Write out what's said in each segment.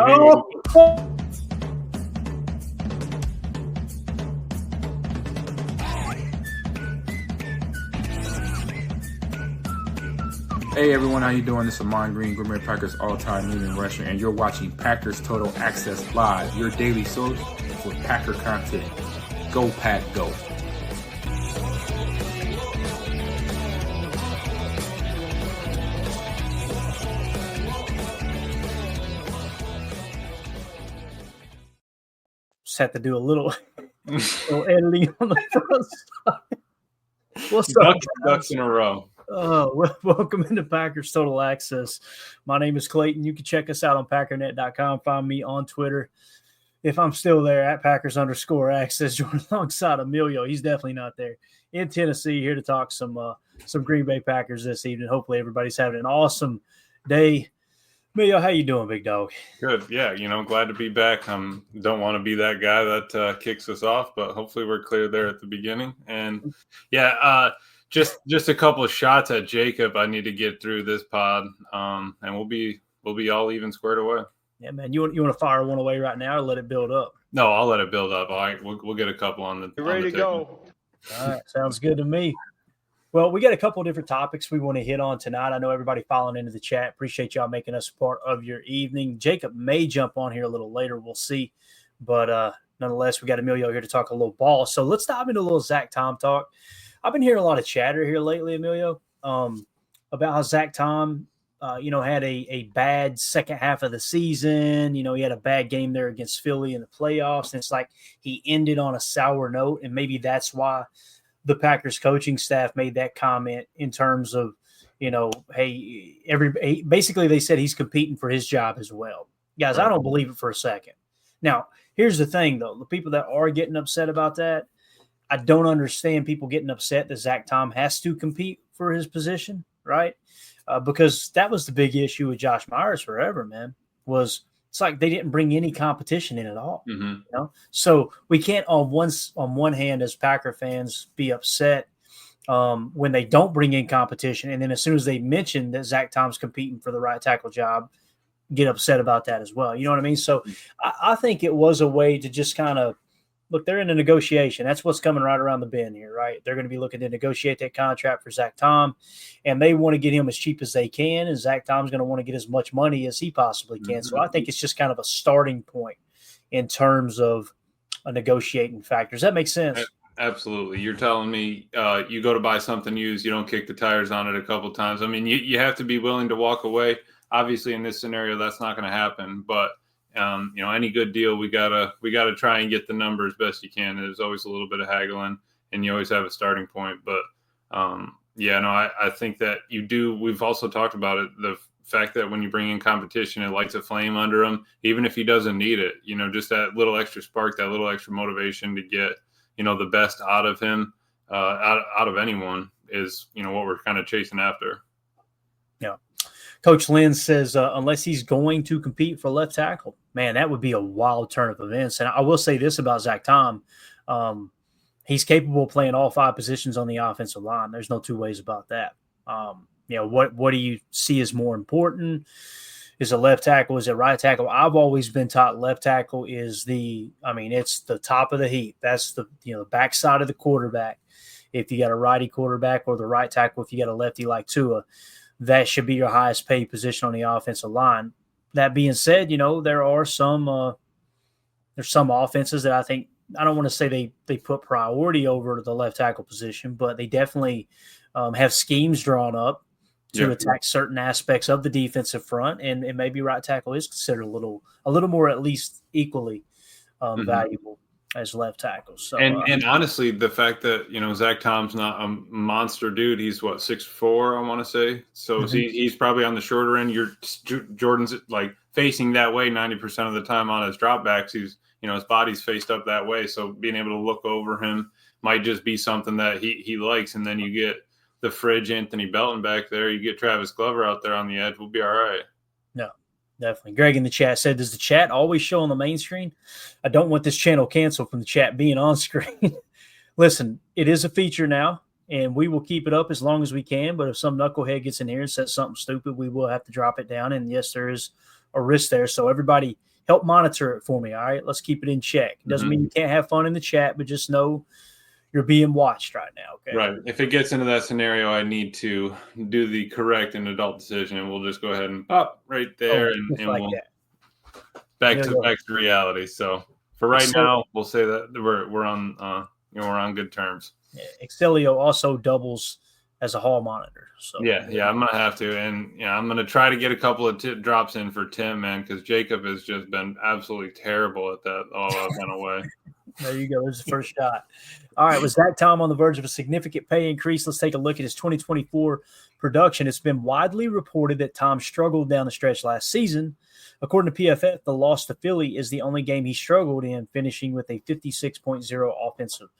Oh. Hey everyone, how you doing? This is Amon Green, Gourmet Packers all-time leading rusher, and you're watching Packers Total Access Live, your daily source for Packer content. Go Pack, go! Just have to do a little editing on the front side. What's up? Ducks in a row. Welcome into Packers Total Access. My name is Clayton. You can check us out on Packernet.com. Find me on Twitter, if I'm still there, at Packers_Access, joined alongside Emilio. He's definitely not there. In Tennessee, here to talk some Green Bay Packers this evening. Hopefully everybody's having an awesome day. Emilio, how you doing, big dog? Good. Yeah, glad to be back. Don't want to be that guy that kicks us off, but hopefully we're clear there at the beginning. And just a couple of shots at Jacob. I need to get through this pod, and we'll be all even squared away. Yeah, man. You want to fire one away right now or let it build up? No, I'll let it build up. All right, we'll get a couple on the. You're ready to go. All right, sounds good to me. Well, we got a couple of different topics we want to hit on tonight. I know everybody following into the chat. Appreciate y'all making us part of your evening. Jacob may jump on here a little later. We'll see. But nonetheless, we got Emilio here to talk a little ball. So let's dive into a little Zach Tom talk. I've been hearing a lot of chatter here lately, Emilio, about how Zach Tom, had a bad second half of the season. He had a bad game there against Philly in the playoffs. And it's like he ended on a sour note, and maybe that's why the Packers coaching staff made that comment in terms of, basically they said he's competing for his job as well. Guys, I don't believe it for a second. Now, here's the thing, though. The people that are getting upset about that, I don't understand people getting upset that Zach Tom has to compete for his position, right? Because that was the big issue with Josh Myers forever, man, it's like they didn't bring any competition in at all. Mm-hmm. So we can't on one hand as Packer fans be upset when they don't bring in competition, and then as soon as they mention that Zach Tom's competing for the right tackle job, get upset about that as well. You know what I mean? So I think it was a way to just kind of look, they're in a negotiation. That's what's coming right around the bend here, right? They're going to be looking to negotiate that contract for Zach Tom, and they want to get him as cheap as they can, and Zach Tom's going to want to get as much money as he possibly can. So I think it's just kind of a starting point in terms of a negotiating factor. Does that make sense? Absolutely. You're telling me you go to buy something used, you don't kick the tires on it a couple of times. I mean, you have to be willing to walk away. Obviously, in this scenario, that's not going to happen, but any good deal, we gotta try and get the number as best you can. There's always a little bit of haggling, and you always have a starting point. But I think that you do. We've also talked about it. The fact that when you bring in competition, it lights a flame under him, even if he doesn't need it. Just that little extra spark, that little extra motivation to get the best out of him, out of anyone is what we're kind of chasing after. Yeah. Coach Lynn says, unless he's going to compete for left tackle, man, that would be a wild turn of events. And I will say this about Zach Tom. He's capable of playing all five positions on the offensive line. There's no two ways about that. What do you see as more important? Is it left tackle? Is it right tackle? I've always been taught left tackle is it's the top of the heap. That's the backside of the quarterback. If you got a righty quarterback, or the right tackle if you got a lefty like Tua, that should be your highest paid position on the offensive line. That being said, there are some offenses that I think, I don't want to say they put priority over the left tackle position, but they definitely have schemes drawn up to attack certain aspects of the defensive front, and maybe right tackle is considered a little more, at least equally valuable as left tackle. So, and honestly, the fact that Zach Tom's not a monster dude, he's 6'4", I want to say. So he's probably on the shorter end. Jordan's like facing that way 90% of the time on his dropbacks. He's his body's faced up that way. So being able to look over him might just be something that he likes. And then you get the fridge Anthony Belton back there. You get Travis Glover out there on the edge. We'll be all right. No. Definitely. Greg in the chat said, does the chat always show on the main screen? I don't want this channel canceled from the chat being on screen. Listen, it is a feature now, and we will keep it up as long as we can. But if some knucklehead gets in here and says something stupid, we will have to drop it down. And yes, there is a risk there. So everybody help monitor it for me. All right, let's keep it in check. Doesn't mean you can't have fun in the chat, but just know you're being watched right now. Okay. Right. If it gets into that scenario, I need to do the correct and adult decision, and we'll just go ahead and pop right there, and like we'll that. back to reality. So for right now, we'll say that we're on we're on good terms. Yeah, Excelio also doubles as a hall monitor. So yeah, I'm gonna have to, and I'm gonna try to get a couple of drops in for Tim, man, because Jacob has just been absolutely terrible at that. I've been away. There you go. There's the first shot. All right. Was Zach Tom on the verge of a significant pay increase? Let's take a look at his 2024 production. It's been widely reported that Tom struggled down the stretch last season. According to PFF, the loss to Philly is the only game he struggled in, finishing with a 56.0 offensive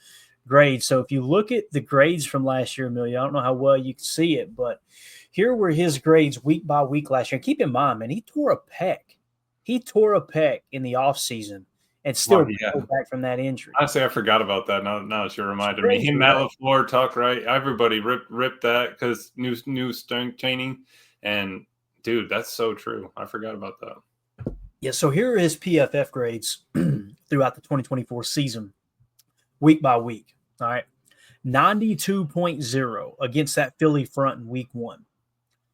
grade. So if you look at the grades from last year, Amelia, I don't know how well you can see it, but here were his grades week by week last year. And keep in mind, man, he tore a pec. He tore a pec in the offseason. And still back from that injury. Honestly, I forgot about that. Now that you reminded me. Him, Matt LaFleur, Tuck, right? Everybody ripped that because new strength training. And, dude, that's so true. I forgot about that. Yeah, so here are his PFF grades throughout the 2024 season, week by week. All right. 92.0 against that Philly front in week 1.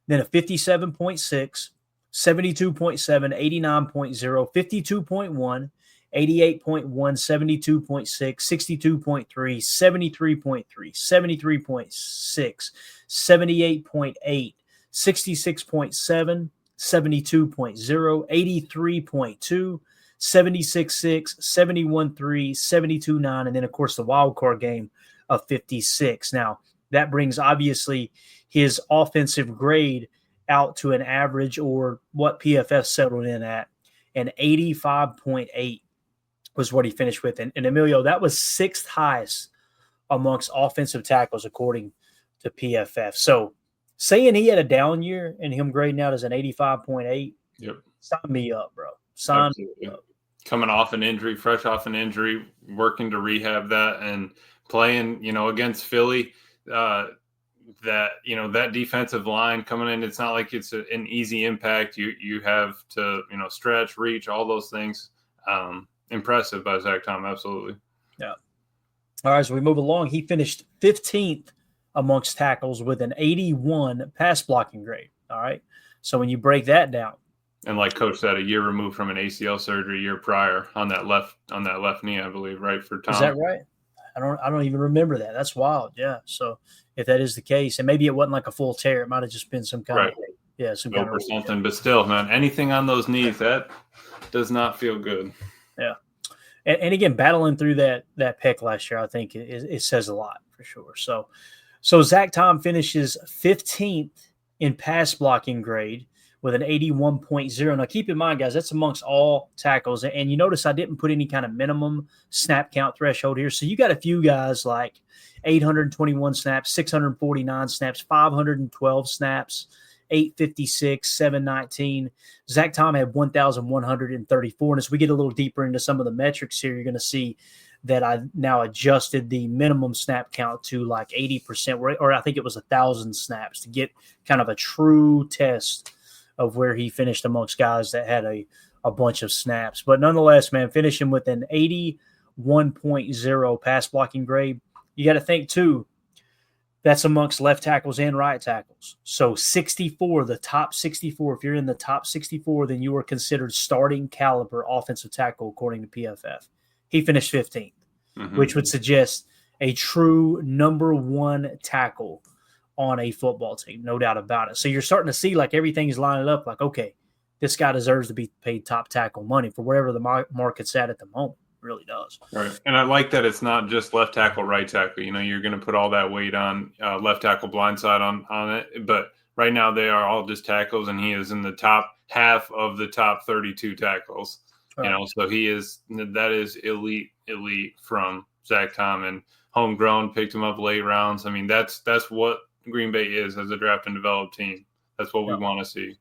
Then a 57.6, 72.7, 89.0, 52.1, 88.1, 72.6, 62.3, 73.3, 73.6, 78.8, 66.7, 72.0, 83.2, 76.6, 71.3, 72.9, and then, of course, the wild card game of 56. Now, that brings, obviously, his offensive grade out to an average, or what PFF settled in at, an 85.8. was what he finished with. And Emilio, that was 6th highest amongst offensive tackles, according to PFF. So saying he had a down year and him grading out as an 85.8, sign me up, bro. Sign me up. Coming off an injury, fresh off an injury, working to rehab that, and playing, against Philly, that defensive line coming in, it's not like it's an easy impact. You have to, stretch, reach, all those things. Impressive by Zach Tom, absolutely. Yeah. All right, so we move along. He finished 15th amongst tackles with an 81 pass blocking grade. All right, so when you break that down, and like Coach said, a year removed from an ACL surgery, a year prior on that left knee, I believe, right, for Tom. Is that right? I don't even remember that. That's wild. Yeah. So if that is the case, and maybe it wasn't like a full tear, it might have just been some kind of some or something. But still, man, anything on those knees, that does not feel good. Yeah. And again, battling through that pec last year, I think it says a lot for sure. So Zach Tom finishes 15th in pass blocking grade with an 81.0. Now, keep in mind, guys, that's amongst all tackles. And you notice I didn't put any kind of minimum snap count threshold here. So you got a few guys like 821 snaps, 649 snaps, 512 snaps, 856, 719. Zach Tom had 1,134. And as we get a little deeper into some of the metrics here, you're going to see that I now adjusted the minimum snap count to like 80%, or I think it was 1,000 snaps to get kind of a true test of where he finished amongst guys that had a bunch of snaps. But nonetheless, man, finishing with an 81.0 pass blocking grade. You got to think, too, that's amongst left tackles and right tackles. So 64, the top 64, if you're in the top 64, then you are considered starting caliber offensive tackle, according to PFF. He finished 15th, which would suggest a true number one tackle on a football team, no doubt about it. So you're starting to see like everything's lining up like, okay, this guy deserves to be paid top tackle money for wherever the market's at the moment. It really does. Right. And I like that it's not just left tackle, right tackle. You're going to put all that weight on left tackle blindside on it. But right now they are all just tackles, and he is in the top half of the top 32 tackles. Right. So that is elite from Zach Tom, and homegrown, picked him up late rounds. I mean, that's what Green Bay is as a draft and develop team. That's what we want to see.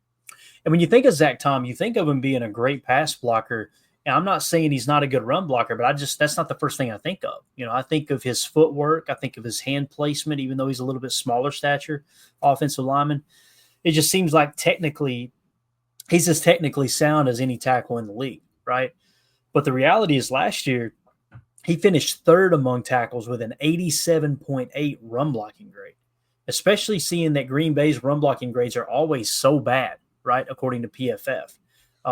And when you think of Zach Tom, you think of him being a great pass blocker. And I'm not saying he's not a good run blocker, but that's not the first thing I think of. I think of his footwork. I think of his hand placement, even though he's a little bit smaller stature, offensive lineman. It just seems like technically he's as technically sound as any tackle in the league right? But the reality is last year, he finished third among tackles with an 87.8 run blocking grade, especially seeing that Green Bay's run blocking grades are always so bad, right? According to PFF.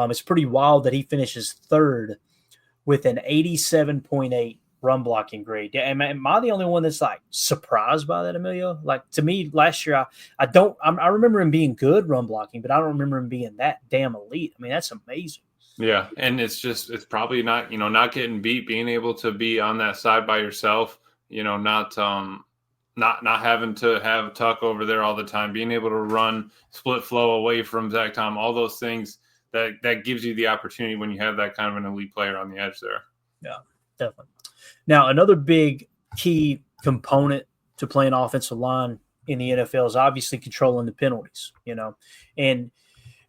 It's pretty wild that he finishes third with an 87.8 run blocking grade. Am I the only one that's like surprised by that, Emilio? Like, to me, last year, I remember him being good run blocking, but I don't remember him being that damn elite. I mean, that's amazing. Yeah, and it's probably not, not getting beat, being able to be on that side by yourself, not having to have Tuck over there all the time, being able to run split flow away from Zach Tom, all those things that gives you the opportunity when you have that kind of an elite player on the edge there. Yeah, definitely. Now, another big key component to playing offensive line in the NFL is obviously controlling the penalties, and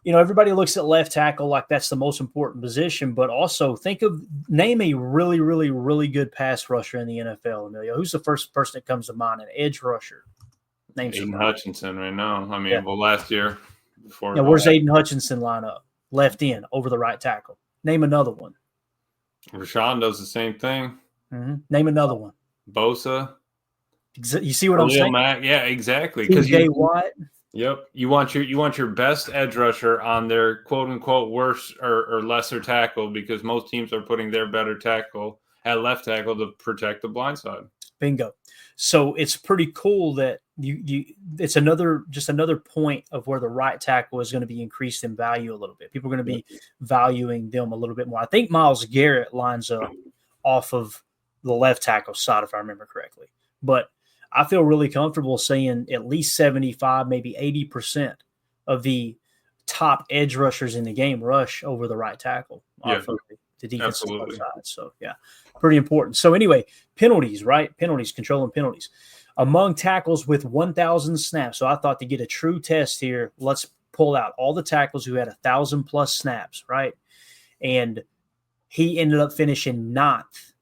everybody looks at left tackle like that's the most important position, but also name a really, really, really good pass rusher in the NFL, Emilio. Who's the first person that comes to mind? An edge rusher. Name Aiden somebody. Hutchinson right now. I mean, last year before. Now, where's Aiden Hutchinson line up? Left in over the right tackle. Name another one. Rashawn does the same thing. Mm-hmm. Name another one. Bosa. You see what I'm saying? Mack. Yeah, exactly. TJ Watt. Yep. You want your best edge rusher on their quote unquote worse or lesser tackle, because most teams are putting their better tackle at left tackle to protect the blind side. Bingo. So it's pretty cool that it's another point of where the right tackle is going to be increased in value a little bit. People are going to be valuing them a little bit more. I think Myles Garrett lines up off of the left tackle side, if I remember correctly. But I feel really comfortable saying at least 75, maybe 80% of the top edge rushers in the game rush over the right tackle off of the defensive side. So, yeah, pretty important. So, anyway, penalties, right? Penalties, controlling penalties. Among tackles with 1,000 snaps. So, I thought to get a true test here, let's pull out all the tackles who had 1,000-plus snaps, right? And he ended up finishing 9th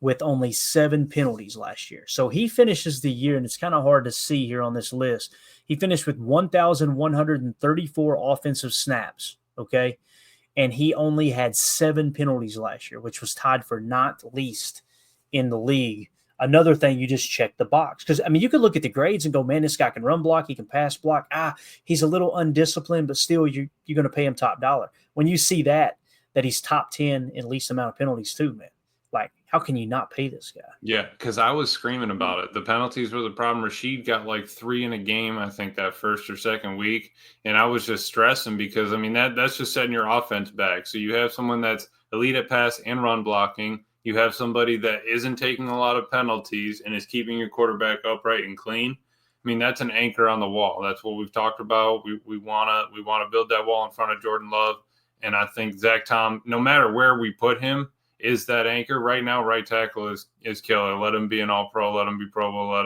with only 7 penalties last year. So he finishes the year, and it's kind of hard to see here on this list. He finished with 1,134 offensive snaps, okay? And he only had 7 penalties last year, which was tied for 9th least in the league. Another thing, you just check the box. Because, I mean, you could look at the grades and go, man, this guy can run block, he can pass block. He's a little undisciplined, but still you're going to pay him top dollar. When you see that he's top 10 in least amount of penalties too, man. Like, how can you not pay this guy? Yeah, because I was screaming about it. The penalties were the problem. Rashid got like 3 in a game, I think, that first or second week. And I was just stressing because, I mean, that's just setting your offense back. So you have someone that's elite at pass and run blocking. You have somebody that isn't taking a lot of penalties and is keeping your quarterback upright and clean. I mean, that's an anchor on the wall. That's what we've talked about. We want to build that wall in front of Jordan Love. And I think Zach Tom, no matter where we put him, is that anchor. Right now, right tackle is killer. Let him be an all-pro. Let him be Pro Bowl. Let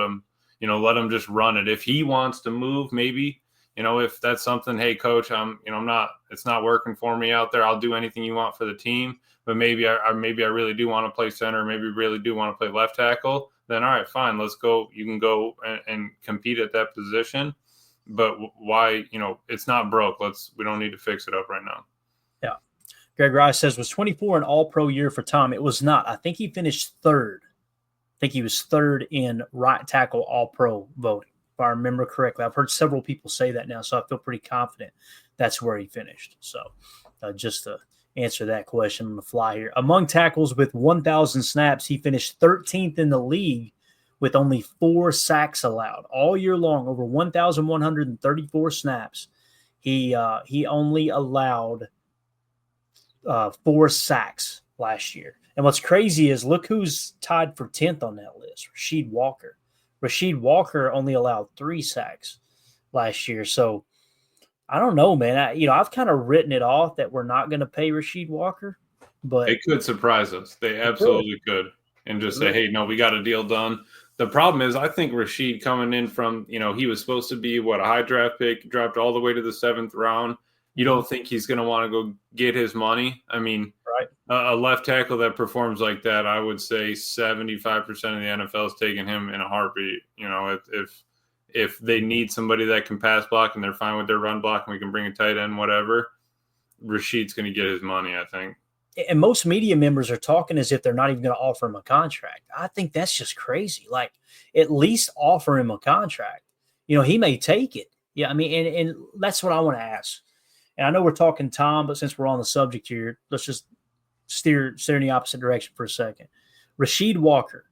him just run it. If he wants to move, maybe, if that's something, hey, coach, it's not working for me out there. I'll do anything you want for the team. But maybe I really do want to play center. Maybe really do want to play left tackle. Then, all right, fine. Let's go. You can go and compete at that position. But why, it's not broke. We don't need to fix it up right now. Yeah. Greg Rice says, was 24 an all-pro year for Tom? It was not. I think he finished third. I think he was third in right tackle all-pro voting, if I remember correctly. I've heard several people say that now, so I feel pretty confident that's where he finished. So just to answer that question on the fly here. Among tackles with 1,000 snaps, he finished 13th in the league with only 4 sacks allowed. All year long, over 1,134 snaps, he only allowed 4 sacks last year. And what's crazy is look who's tied for 10th on that list, Rasheed Walker. Rasheed Walker only allowed 3 sacks last year. So I don't know, man. I've kind of written it off that we're not going to pay Rasheed Walker, but they could surprise us. They absolutely could. And just say, hey, no, we got a deal done. The problem is I think Rasheed coming in from, he was supposed to be a high draft pick, dropped all the way to the 7th round. You don't think he's going to want to go get his money? I mean, right. A left tackle that performs like that, I would say 75% of the NFL is taking him in a heartbeat. If they need somebody that can pass block and they're fine with their run block and we can bring a tight end, whatever, Rasheed's going to get his money, I think. and most media members are talking as if they're not even going to offer him a contract. I think that's just crazy. Like, at least offer him a contract. He may take it. Yeah, I mean, and that's what I want to ask. And I know we're talking Tom, but since we're on the subject here, let's just steer in the opposite direction for a second. Rasheed Walker,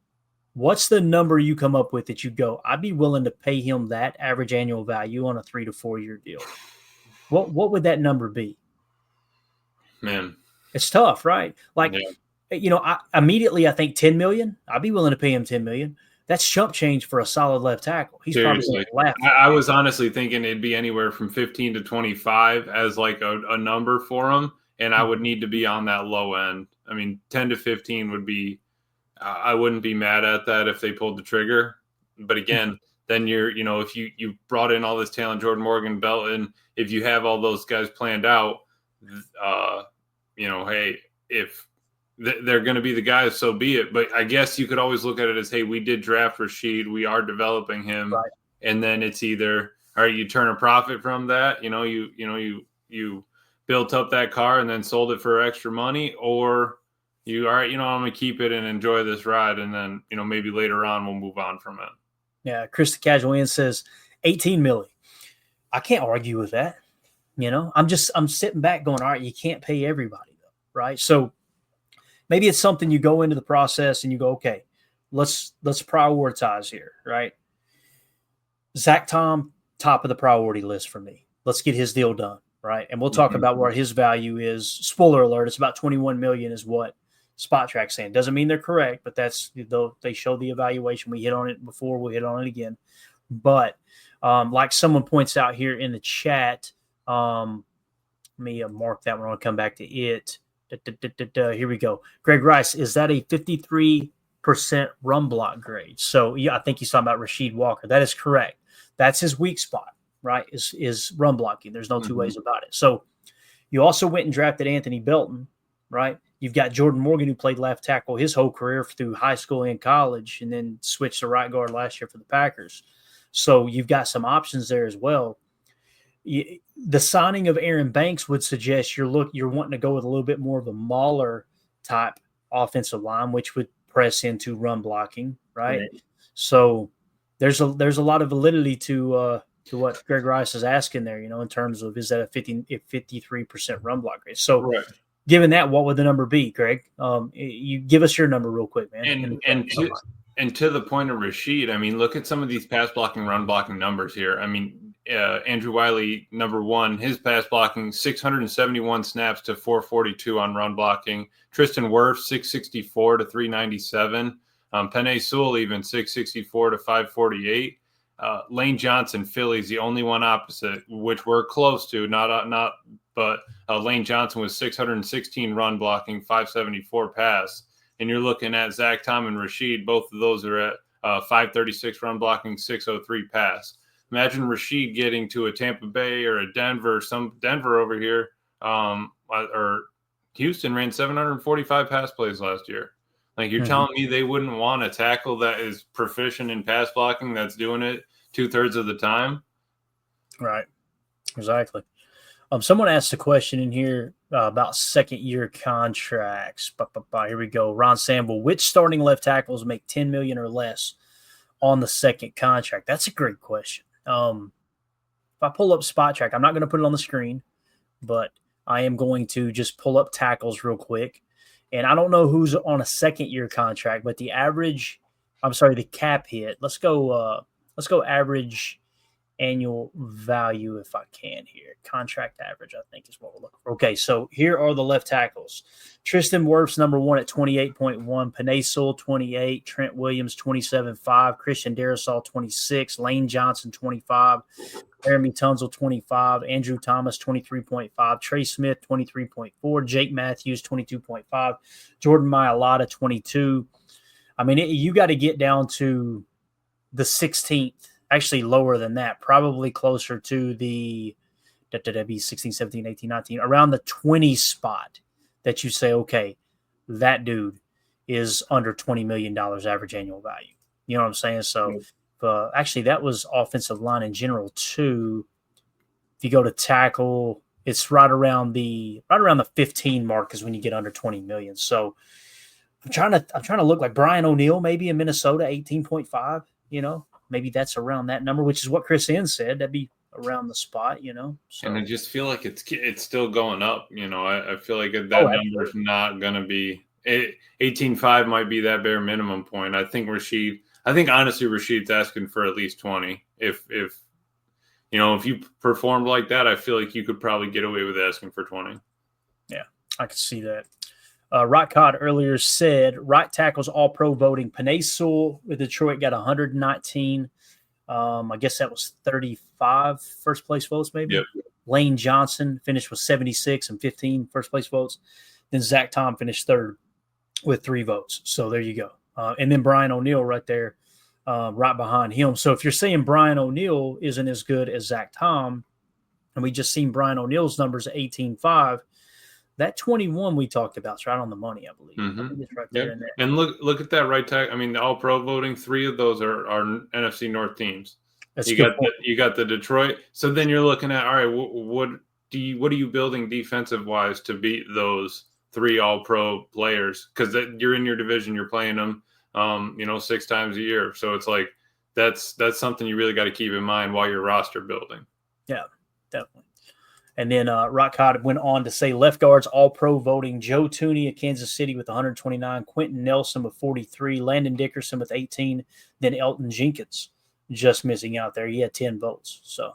what's the number you come up with that you go, I'd be willing to pay him that average annual value on a 3 to 4 year deal? What would that number be? Man, it's tough, right? Like, I immediately think 10 million. I'd be willing to pay him 10 million. That's chump change for a solid left tackle. He's seriously probably I was honestly thinking it'd be anywhere from 15 to 25 as like a number for him, and I would need to be on that low end. I mean, 10 to 15 would be. I wouldn't be mad at that if they pulled the trigger. But again, then if you brought in all this talent, Jordan Morgan, Belton, if you have all those guys planned out, hey, if they're going to be the guys, so be it. But I guess you could always look at it as, hey, we did draft Rasheed, we are developing him, right. And then it's either, all right, you turn a profit from that, you built up that car and then sold it for extra money, or all right, I'm going to keep it and enjoy this ride, and then, maybe later on we'll move on from it. Yeah, Chris the Casual In says 18 million. I can't argue with that. I'm sitting back going, all right, you can't pay everybody, though, right? So maybe it's something you go into the process and you go, okay, let's prioritize here, right? Zach Tom, top of the priority list for me. Let's get his deal done, right? And we'll talk about where his value is. Spoiler alert, it's about 21 million is what Spot Track's saying. Doesn't mean they're correct, but that's, they show the evaluation. We hit on it before, we'll hit on it again. But like someone points out here in the chat, let me mark that one. I'll come back to it. Here we go. Greg Rice, is that a 53% run block grade? So yeah, I think he's talking about Rasheed Walker. That is correct. That's his weak spot, right? Is run blocking. There's no two ways about it. So you also went and drafted Anthony Belton, right? You've got Jordan Morgan, who played left tackle his whole career through high school and college, and then switched to right guard last year for the Packers. So you've got some options there as well. The signing of Aaron Banks would suggest you're wanting to go with a little bit more of a mauler type offensive line, which would press into run blocking, right? So there's a lot of validity to what Greg Rice is asking there, in terms of, is that a 53% run block rate? So right. Given that, what would the number be, Greg? You give us your number real quick, man. And to the point of Rasheed, I mean, look at some of these pass blocking, run blocking numbers here. I mean, Andrew Wiley, number one, his pass blocking, 671 snaps to 442 on run blocking. Tristan Wirfs, 664 to 397. Penei Sewell, even 664 to 548. Lane Johnson, Philly's the only one opposite, which we're close to, but Lane Johnson was 616 run blocking, 574 pass. And you're looking at Zach Tom and Rasheed. Both of those are at 536 run blocking, 603 pass. Imagine Rasheed getting to a Tampa Bay or a Denver over here, or Houston ran 745 pass plays last year. Like, you're telling me they wouldn't want a tackle that is proficient in pass blocking, that's doing it 2/3 of the time? Right. Exactly. Someone asked a question in here about second-year contracts. Here we go. Ron Samble, which starting left tackles make $10 million or less on the second contract? That's a great question. If I pull up Spot Track, I'm not going to put it on the screen, but I am going to just pull up tackles real quick. And I don't know who's on a second-year contract, but the cap hit. Let's go average annual value if I can here. Contract average, I think, is what we're looking for. Okay, so here are the left tackles. Tristan Wirfs, number one at 28.1. Penei Sewell, 28. Trent Williams, 27.5. Christian Darrisaw, 26. Lane Johnson, 25. Jeremy Tunzel, 25. Andrew Thomas, 23.5. Trey Smith, 23.4. Jake Matthews, 22.5. Jordan Mailata, 22. I mean, you got to get down to the 16th. Actually lower than that, probably closer to the 16, 17, 18, 19, around the 20 spot that you say, okay, that dude is under $20 million average annual value. You know what I'm saying? So actually that was offensive line in general too. If you go to tackle, It's right around the 15 mark is when you get under 20 million. So I'm trying to look like Brian O'Neill, maybe in Minnesota, 18.5, maybe that's around that number, which is what Chris N said. That'd be around the spot, So. And I just feel like it's still going up. I feel like that number is not going to be 18.5 might be that bare minimum point. I think honestly Rashid's asking for at least 20. If you performed like that, I feel like you could probably get away with asking for 20. Yeah, I could see that. Rock Cod earlier said right tackles all pro voting. Penei Sewell with Detroit got 119. I guess that was 35 first place votes, maybe. Yep. Lane Johnson finished with 76 and 15 first place votes. Then Zach Tom finished third with 3 votes. So there you go. And then Brian O'Neill right there, right behind him. So if you're saying Brian O'Neill isn't as good as Zach Tom, and we just seen Brian O'Neill's numbers at 18.5, that 21 we talked about is right on the money, I believe. Mm-hmm. I think it's right there. Yep. And look at that right tackle. I mean, the all-pro voting, 3 of those are NFC North teams. That's you got the Detroit. So then you're looking at, all right, what are you building defensive wise to beat those 3 all-pro players? Because you're in your division, you're playing them, 6 times a year. So it's like that's something you really got to keep in mind while you're roster building. Yeah, definitely. And then Rock Cod went on to say left guards all-pro voting. Joe Tooney of Kansas City with 129, Quentin Nelson with 43, Landon Dickerson with 18, then Elton Jenkins just missing out there. He had 10 votes. So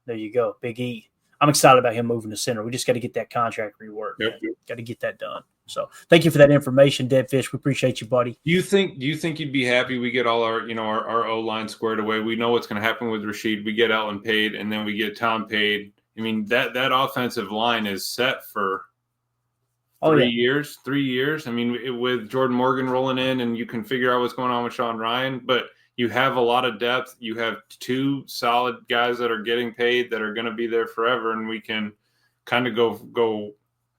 there you go, Big E. I'm excited about him moving to center. We just got to get that contract reworked. Yep. Got to get that done. So thank you for that information, Deadfish. We appreciate you, buddy. Do you think you'd be happy we get all our our O-line squared away? We know what's going to happen with Rashid. We get Elton paid, and then we get Tom paid. I mean, that offensive line is set for 3 years. 3 years. I mean, with Jordan Morgan rolling in, and you can figure out what's going on with Sean Ryan, but you have a lot of depth. You have 2 solid guys that are getting paid that are going to be there forever, and we can kind of go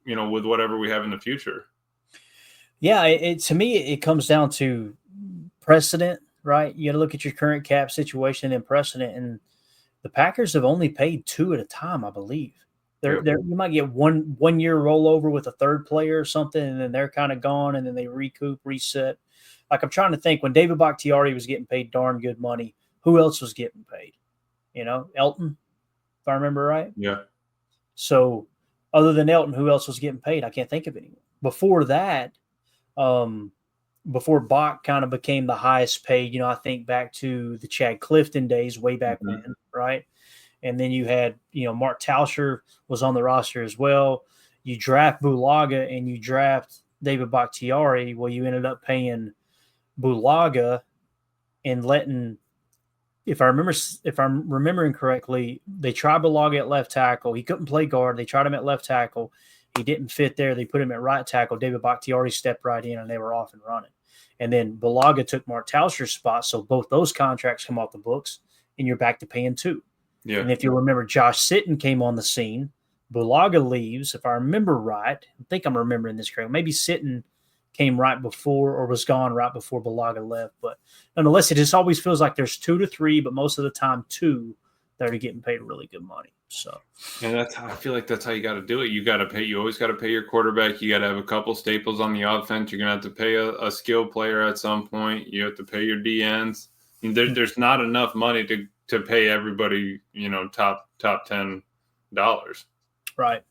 with whatever we have in the future. Yeah, to me, it comes down to precedent, right? You got to look at your current cap situation and precedent, and the Packers have only paid 2 at a time, I believe. You might get one year rollover with a third player or something, and then they're kind of gone, and then they recoup, reset. Like, I'm trying to think, when David Bakhtiari was getting paid darn good money, who else was getting paid? Elton, if I remember right. Yeah. So other than Elton, who else was getting paid? I can't think of anyone. Before that, before Bach kind of became the highest paid, I think back to the Chad Clifton days way back when, right? And then you had, Mark Tauscher was on the roster as well. You draft Bulaga and you draft David Bakhtiari. Well, you ended up paying Bulaga and letting, if I'm remembering correctly, they tried Bulaga at left tackle. He couldn't play guard. They tried him at left tackle. He didn't fit there. They put him at right tackle. David Bakhtiari stepped right in, and they were off and running. And then Bulaga took Mark Tauscher's spot, so both those contracts come off the books, and you're back to paying 2. Yeah. And if you remember, Josh Sitton came on the scene. Bulaga leaves, if I remember right. I think I'm remembering this correctly. Maybe Sitton came right before or was gone right before Bulaga left. But nonetheless, it just always feels like there's 2 to 3, but most of the time 2 that are getting paid really good money. So, and I feel like that's how you got to do it. You always got to pay your quarterback. You got to have a couple staples on the offense. You're going to have to pay a skill player at some point. You have to pay your DNs. I mean, there's not enough money to pay everybody, top $10. Right.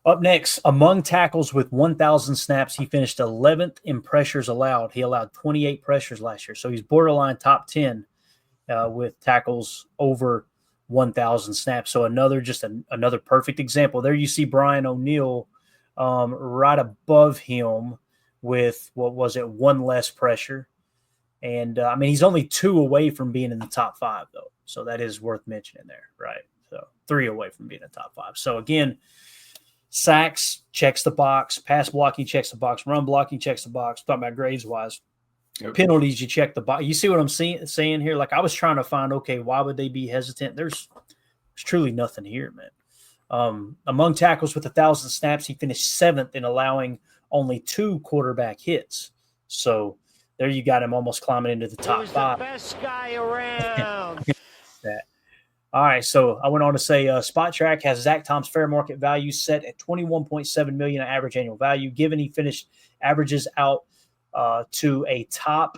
Up next, among tackles with 1,000 snaps, he finished 11th in pressures allowed. He allowed 28 pressures last year. So he's borderline top 10 with tackles over 1,000 snaps. So another perfect example. There you see Brian O'Neill right above him with, 1 less pressure. And, he's only 2 away from being in the top 5, though. So that is worth mentioning there, right? So 3 away from being in the top 5. So, again, sacks checks the box, pass blocking checks the box, run blocking checks the box. Talking about grades wise, penalties you check the box. You see what I'm saying here? Like, I was trying to find, okay, why would they be hesitant? There's truly nothing here, man. Among tackles with 1,000 snaps, he finished 7th in allowing only 2 quarterback hits. So there you got him almost climbing into the top 5. The best guy around. All right, so I went on to say Spot Track has Zach Tom's fair market value set at $21.7 million average annual value. Given he finished averages out to a top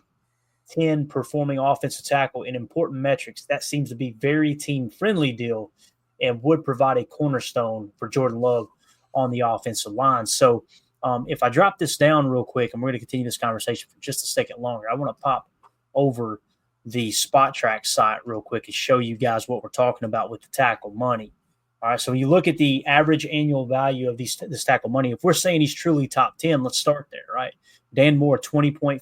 10 performing offensive tackle in important metrics, that seems to be very team friendly deal and would provide a cornerstone for Jordan Love on the offensive line. So if I drop this down real quick, and we're going to continue this conversation for just a second longer, I want to pop over the Spot Track site real quick and show you guys what we're talking about with the tackle money. All right, so when you look at the average annual value of this tackle money, if we're saying he's truly top 10, let's start there, right? Dan Moore, 20.5.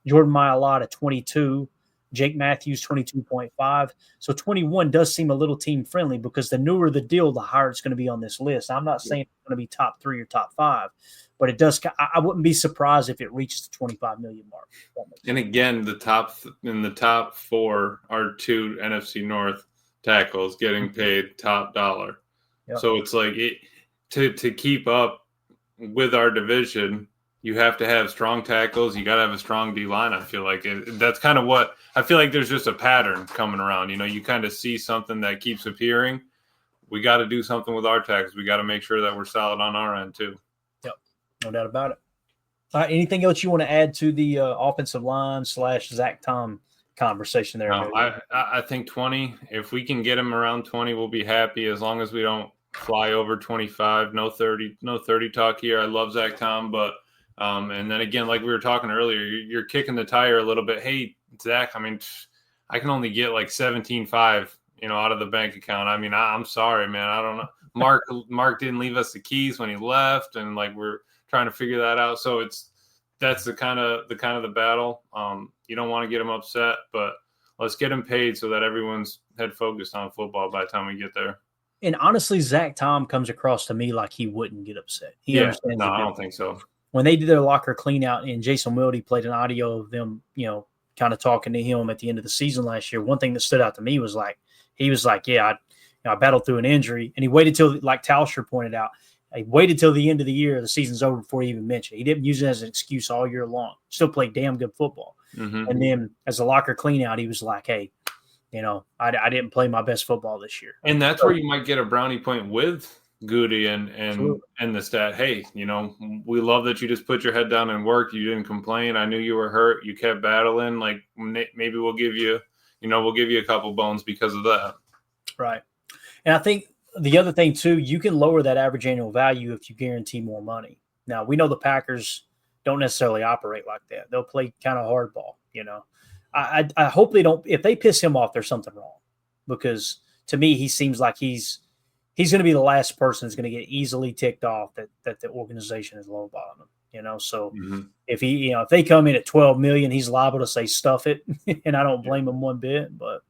Jordan Mailata, 22. Jake Matthews, 22.5. So 21 does seem a little team friendly because the newer the deal, the higher it's going to be on this list. I'm not saying it's going to be top 3 or top 5, but it does. I wouldn't be surprised if it reaches the 25 million mark. And again, the top 4 are 2 NFC North tackles getting paid top dollar. Yep. So it's like to keep up with our division, you have to have strong tackles. You got to have a strong D line. I feel like that's kind of what I feel like. There's just a pattern coming around. You kind of see something that keeps appearing. We got to do something with our tackles. We got to make sure that we're solid on our end too. Yep, no doubt about it. Anything else you want to add to the offensive line / Zach Tom conversation there? No, I think 20. If we can get him around 20, we'll be happy. As long as we don't fly over 25. No 30 talk here. I love Zach Tom, but. And then again, like we were talking earlier, you're kicking the tire a little bit. Hey, Zach, I mean, I can only get like 17.5, out of the bank account. I mean, I'm sorry, man. I don't know. Mark didn't leave us the keys when he left, and like we're trying to figure that out. So that's the kind of the battle. You don't want to get him upset, but let's get him paid so that everyone's head focused on football by the time we get there. And honestly, Zach Tom comes across to me like he wouldn't get upset. He understands. No, I don't think so. When they did their locker clean out and Jason Wilde played an audio of them, kind of talking to him at the end of the season last year, one thing that stood out to me was he was like, yeah, I battled through an injury. And he waited till, like Tauscher pointed out, he waited till the end of the year, the season's over before he even mentioned it. He didn't use it as an excuse all year long. Still played damn good football. Mm-hmm. And then as a locker clean out, he was like, hey, I didn't play my best football this year. And that's where you might get a brownie point with Goody and the stat. Hey, we love that you just put your head down and worked. You didn't complain. I knew you were hurt. You kept battling. Like maybe we'll give you, a couple bones because of that. Right. And I think the other thing too, you can lower that average annual value if you guarantee more money. Now we know the Packers don't necessarily operate like that. They'll play kind of hardball. I hope they don't. If they piss him off, there's something wrong, because to me he seems like he's going to be the last person that's going to get easily ticked off that the organization is lowballing him, So if if they come in at 12 million, he's liable to say stuff it, and I don't blame him one bit. But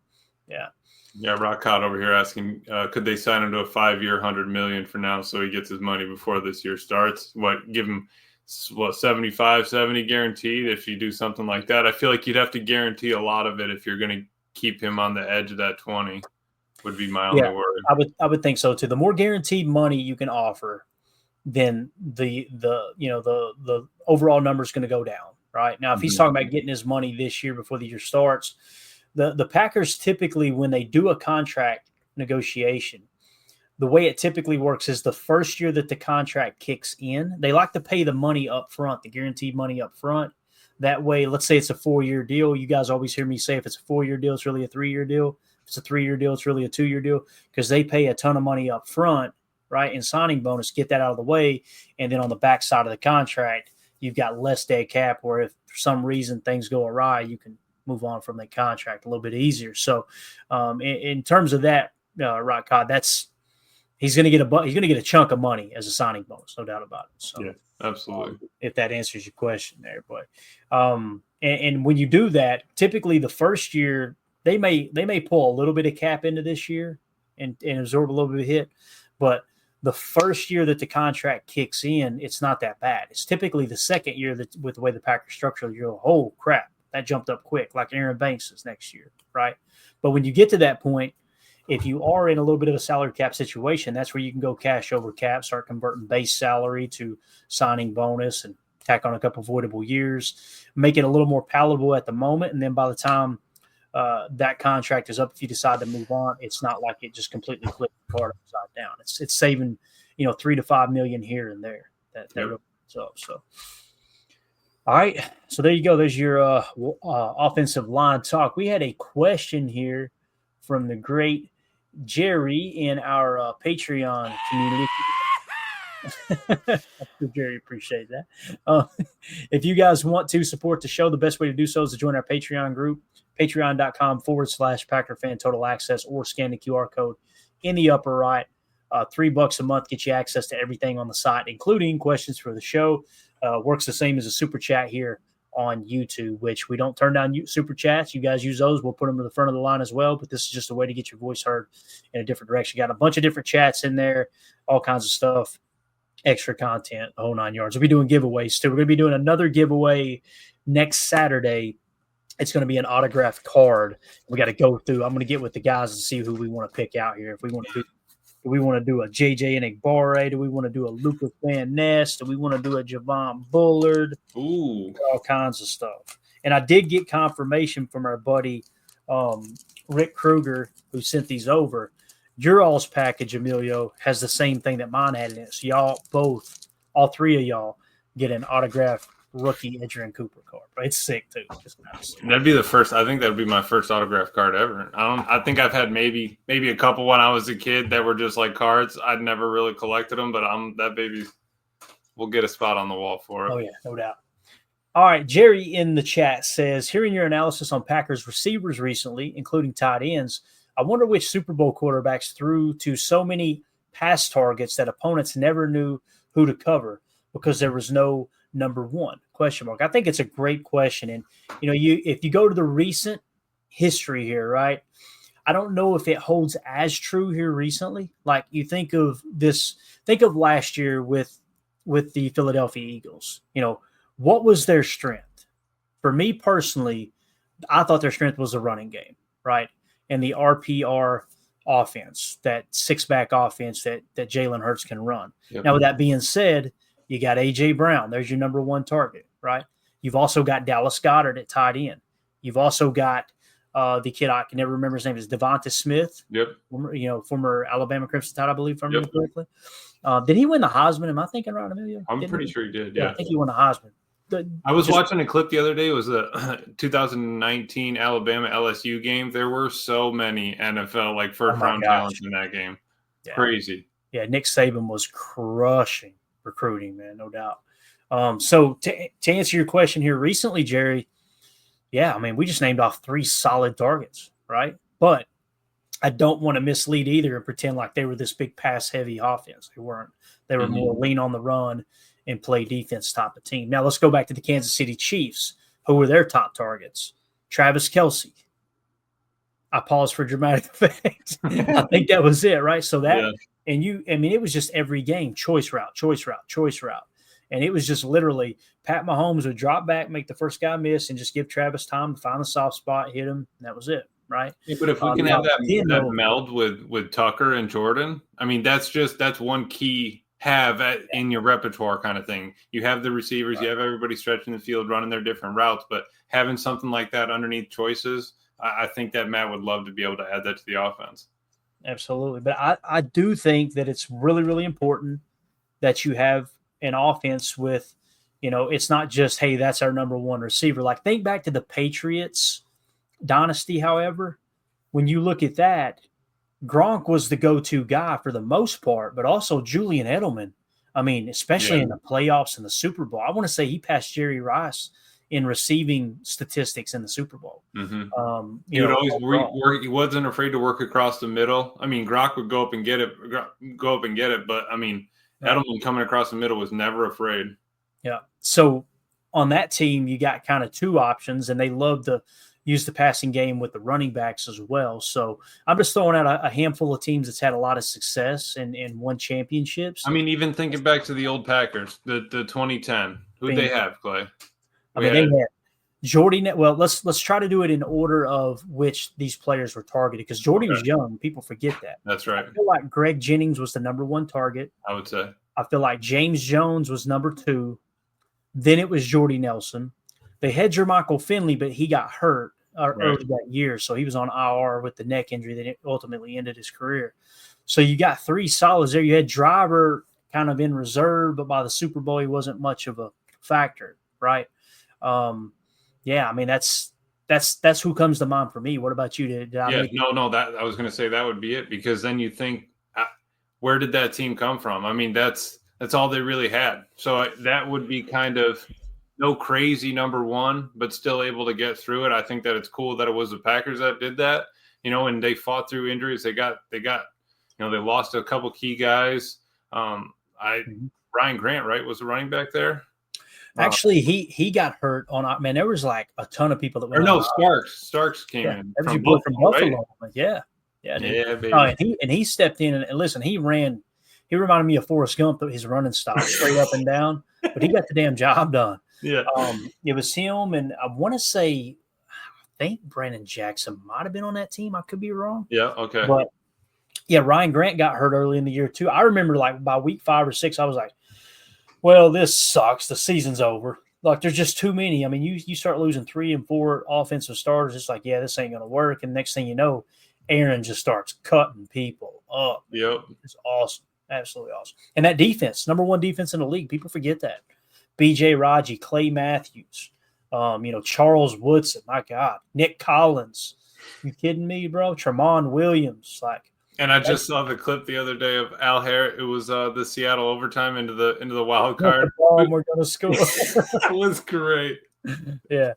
yeah. Yeah, Rock Cod over here asking, could they sign him to a 5-year, $100 million for now so he gets his money before this year starts? Give him 75, 70 guaranteed if you do something like that? I feel like you'd have to guarantee a lot of it if you're going to keep him on the edge of that 20. Would be my only worry. I would think so too. The more guaranteed money you can offer, then the overall number is going to go down. Right now, if he's talking about getting his money this year before the year starts, the Packers typically, when they do a contract negotiation, the way it typically works is the first year that the contract kicks in, they like to pay the money up front, the guaranteed money up front. That way, let's say it's a 4-year deal. You guys always hear me say if it's a 4-year deal, it's really a 3-year deal. It's a 3-year deal, it's really a 2-year deal, because they pay a ton of money up front, right, in signing bonus, get that out of the way, and then on the back side of the contract, you've got less dead cap, where if for some reason things go awry, you can move on from the contract a little bit easier. So in terms of that, Rock Cod, he's going to get a chunk of money as a signing bonus, no doubt about it. So, yeah, absolutely. If that answers your question there, but and when you do that, typically the first year, they may pull a little bit of cap into this year and absorb a little bit of hit, but the first year that the contract kicks in, it's not that bad. It's typically the second year that, with the way the Packers structure, you go, oh crap, that jumped up quick, like Aaron Banks is next year, right? But when you get to that point, if you are in a little bit of a salary cap situation, that's where you can go cash over cap, start converting base salary to signing bonus and tack on a couple avoidable years, make it a little more palatable at the moment. And then by the time that contract is up if you decide to move on. It's not like it just completely flips the card upside down. It's saving, $3 to $5 million here and there. That really adds up. So, all right. So there you go. There's your offensive line talk. We had a question here from the great Jerry in our Patreon community. Jerry, appreciate that. If you guys want to support the show, the best way to do so is to join our Patreon group, patreon.com/Packer Fan Total Access, or scan the QR code in the upper right. $3 a month gets you access to everything on the site, including questions for the show. Works the same as a super chat here on YouTube, which we don't turn down super chats. You guys use those. We'll put them to the front of the line as well, but this is just a way to get your voice heard in a different direction. Got a bunch of different chats in there, all kinds of stuff. Extra content, the whole 9 yards. We'll be doing giveaways too. We're going to be doing another giveaway next Saturday. It's going to be an autographed card. We got to go through. I'm going to get with the guys and see who we want to pick out here. If we want to do a JJ Enagbare? Do we want to do a Lucas Van Ness? Do we want to do a Javon Bullard? Ooh, all kinds of stuff. And I did get confirmation from our buddy Rick Kruger, who sent these over. Your all's package, Emilio, has the same thing that mine had in it. So y'all all three of y'all, get an autographed rookie Adrian Cooper card. But it's sick too. That'd be the first. I think that'd be my first autograph card ever. I think I've had maybe a couple when I was a kid that were just like cards. I'd never really collected them, but that baby will get a spot on the wall for it. Oh yeah, no doubt. All right, Jerry in the chat says, hearing your analysis on Packers receivers recently, including tight ends, I wonder which Super Bowl quarterbacks threw to so many pass targets that opponents never knew who to cover because there was no number one, ? I think it's a great question. And, if you go to the recent history here, right, I don't know if it holds as true here recently. Like you think of last year with the Philadelphia Eagles, what was their strength? For me personally, I thought their strength was the running game, right? And the RPR offense, that six-back offense that Jalen Hurts can run. Yep. Now, with that being said, you got A.J. Brown. There's your number one target, right? You've also got Dallas Goedert at tight end. You've also got the kid, I can never remember his name, is Devonta Smith. Yep. Former Alabama Crimson Tide, I believe, if I remember correctly. Did he win the Heisman? Am I thinking right, Emilio? I'm pretty sure he did, yeah. I think he won the Heisman. I was watching a clip the other day. It was a 2019 Alabama LSU game. There were so many NFL first-round talents in that game. Yeah. Crazy. Yeah, Nick Saban was crushing recruiting, man, no doubt. So to answer your question here recently, Jerry, yeah, I mean, we just named off 3 solid targets, right? But I don't want to mislead either and pretend like they were this big pass-heavy offense. They weren't. They were more lean on the run and play defense type of team. Now let's go back to the Kansas City Chiefs. Who were their top targets? Travis Kelce. I paused for dramatic effect. I think that was it, right? So that it was just every game, choice route. And it was just literally Pat Mahomes would drop back, make the first guy miss, and just give Travis time to find the soft spot, hit him, and that was it, right? Yeah, but if we can have that meld with Tucker and Jordan, I mean, that's one key in your repertoire kind of thing. You have the receivers, right. You have everybody stretching the field, running their different routes, but having something like that underneath choices, I think that Matt would love to be able to add that to the offense. Absolutely. But I do think that it's really, really important that you have an offense with, it's not just, hey, that's our number one receiver. Like think back to the Patriots dynasty, however, when you look at that, Gronk was the go-to guy for the most part, but also Julian Edelman. I mean, especially in the playoffs and the Super Bowl. I want to say he passed Jerry Rice in receiving statistics in the Super Bowl. Mm-hmm. He would always work. He wasn't afraid to work across the middle. I mean, Gronk would go up and get it, but I mean, Edelman coming across the middle was never afraid. Yeah. So on that team, you got kind of 2 options, and they love to use the passing game with the running backs as well. So I'm just throwing out a handful of teams that's had a lot of success and won championships. I mean, even thinking back to the old Packers, the 2010, who'd they have, Clay? They had Jordy. Well, let's try to do it in order of which these players were targeted, because Jordy was young. People forget that. That's right. I feel like Greg Jennings was the number 1 target. I would say. I feel like James Jones was number 2. Then it was Jordy Nelson. They had Jermichael Finley, but he got hurt early that year. So he was on IR with the neck injury that ultimately ended his career. So you got three solids there. You had Driver kind of in reserve, but by the Super Bowl, he wasn't much of a factor, right? Yeah, I mean, that's who comes to mind for me. What about you? Did I make no, that I was going to say that would be it, because then you think, where did that team come from? I mean, that's all they really had. So that would be kind of no crazy number one, but still able to get through it. I think that it's cool that it was the Packers that did that, and they fought through injuries. They lost a couple key guys. Ryan Grant, right, was the running back there. Actually, he got hurt on. Man, there was like a ton of people that went. Starks came in from Buffalo. Right? Yeah, baby. And he stepped in and listen. He ran. He reminded me of Forrest Gump, his running style, straight up and down. But he got the damn job done. Yeah. It was him, and I want to say, I think Brandon Jackson might have been on that team. I could be wrong. Yeah. Okay. But yeah, Ryan Grant got hurt early in the year too. I remember like by week 5 or 6, I was like, well, this sucks. The season's over. Like, there's just too many. I mean, you start losing 3 and 4 offensive starters. It's like, yeah, this ain't going to work. And next thing you know, Aaron just starts cutting people up. Yep. It's awesome. Absolutely awesome. And that defense, number 1 defense in the league. People forget that. B.J. Raji, Clay Matthews, Charles Woodson. My God. Nick Collins. You kidding me, bro? Tremont Williams. And I just saw the clip the other day of Al Harris. It was the Seattle overtime into the wild card. We're going to score. That was great. Yeah.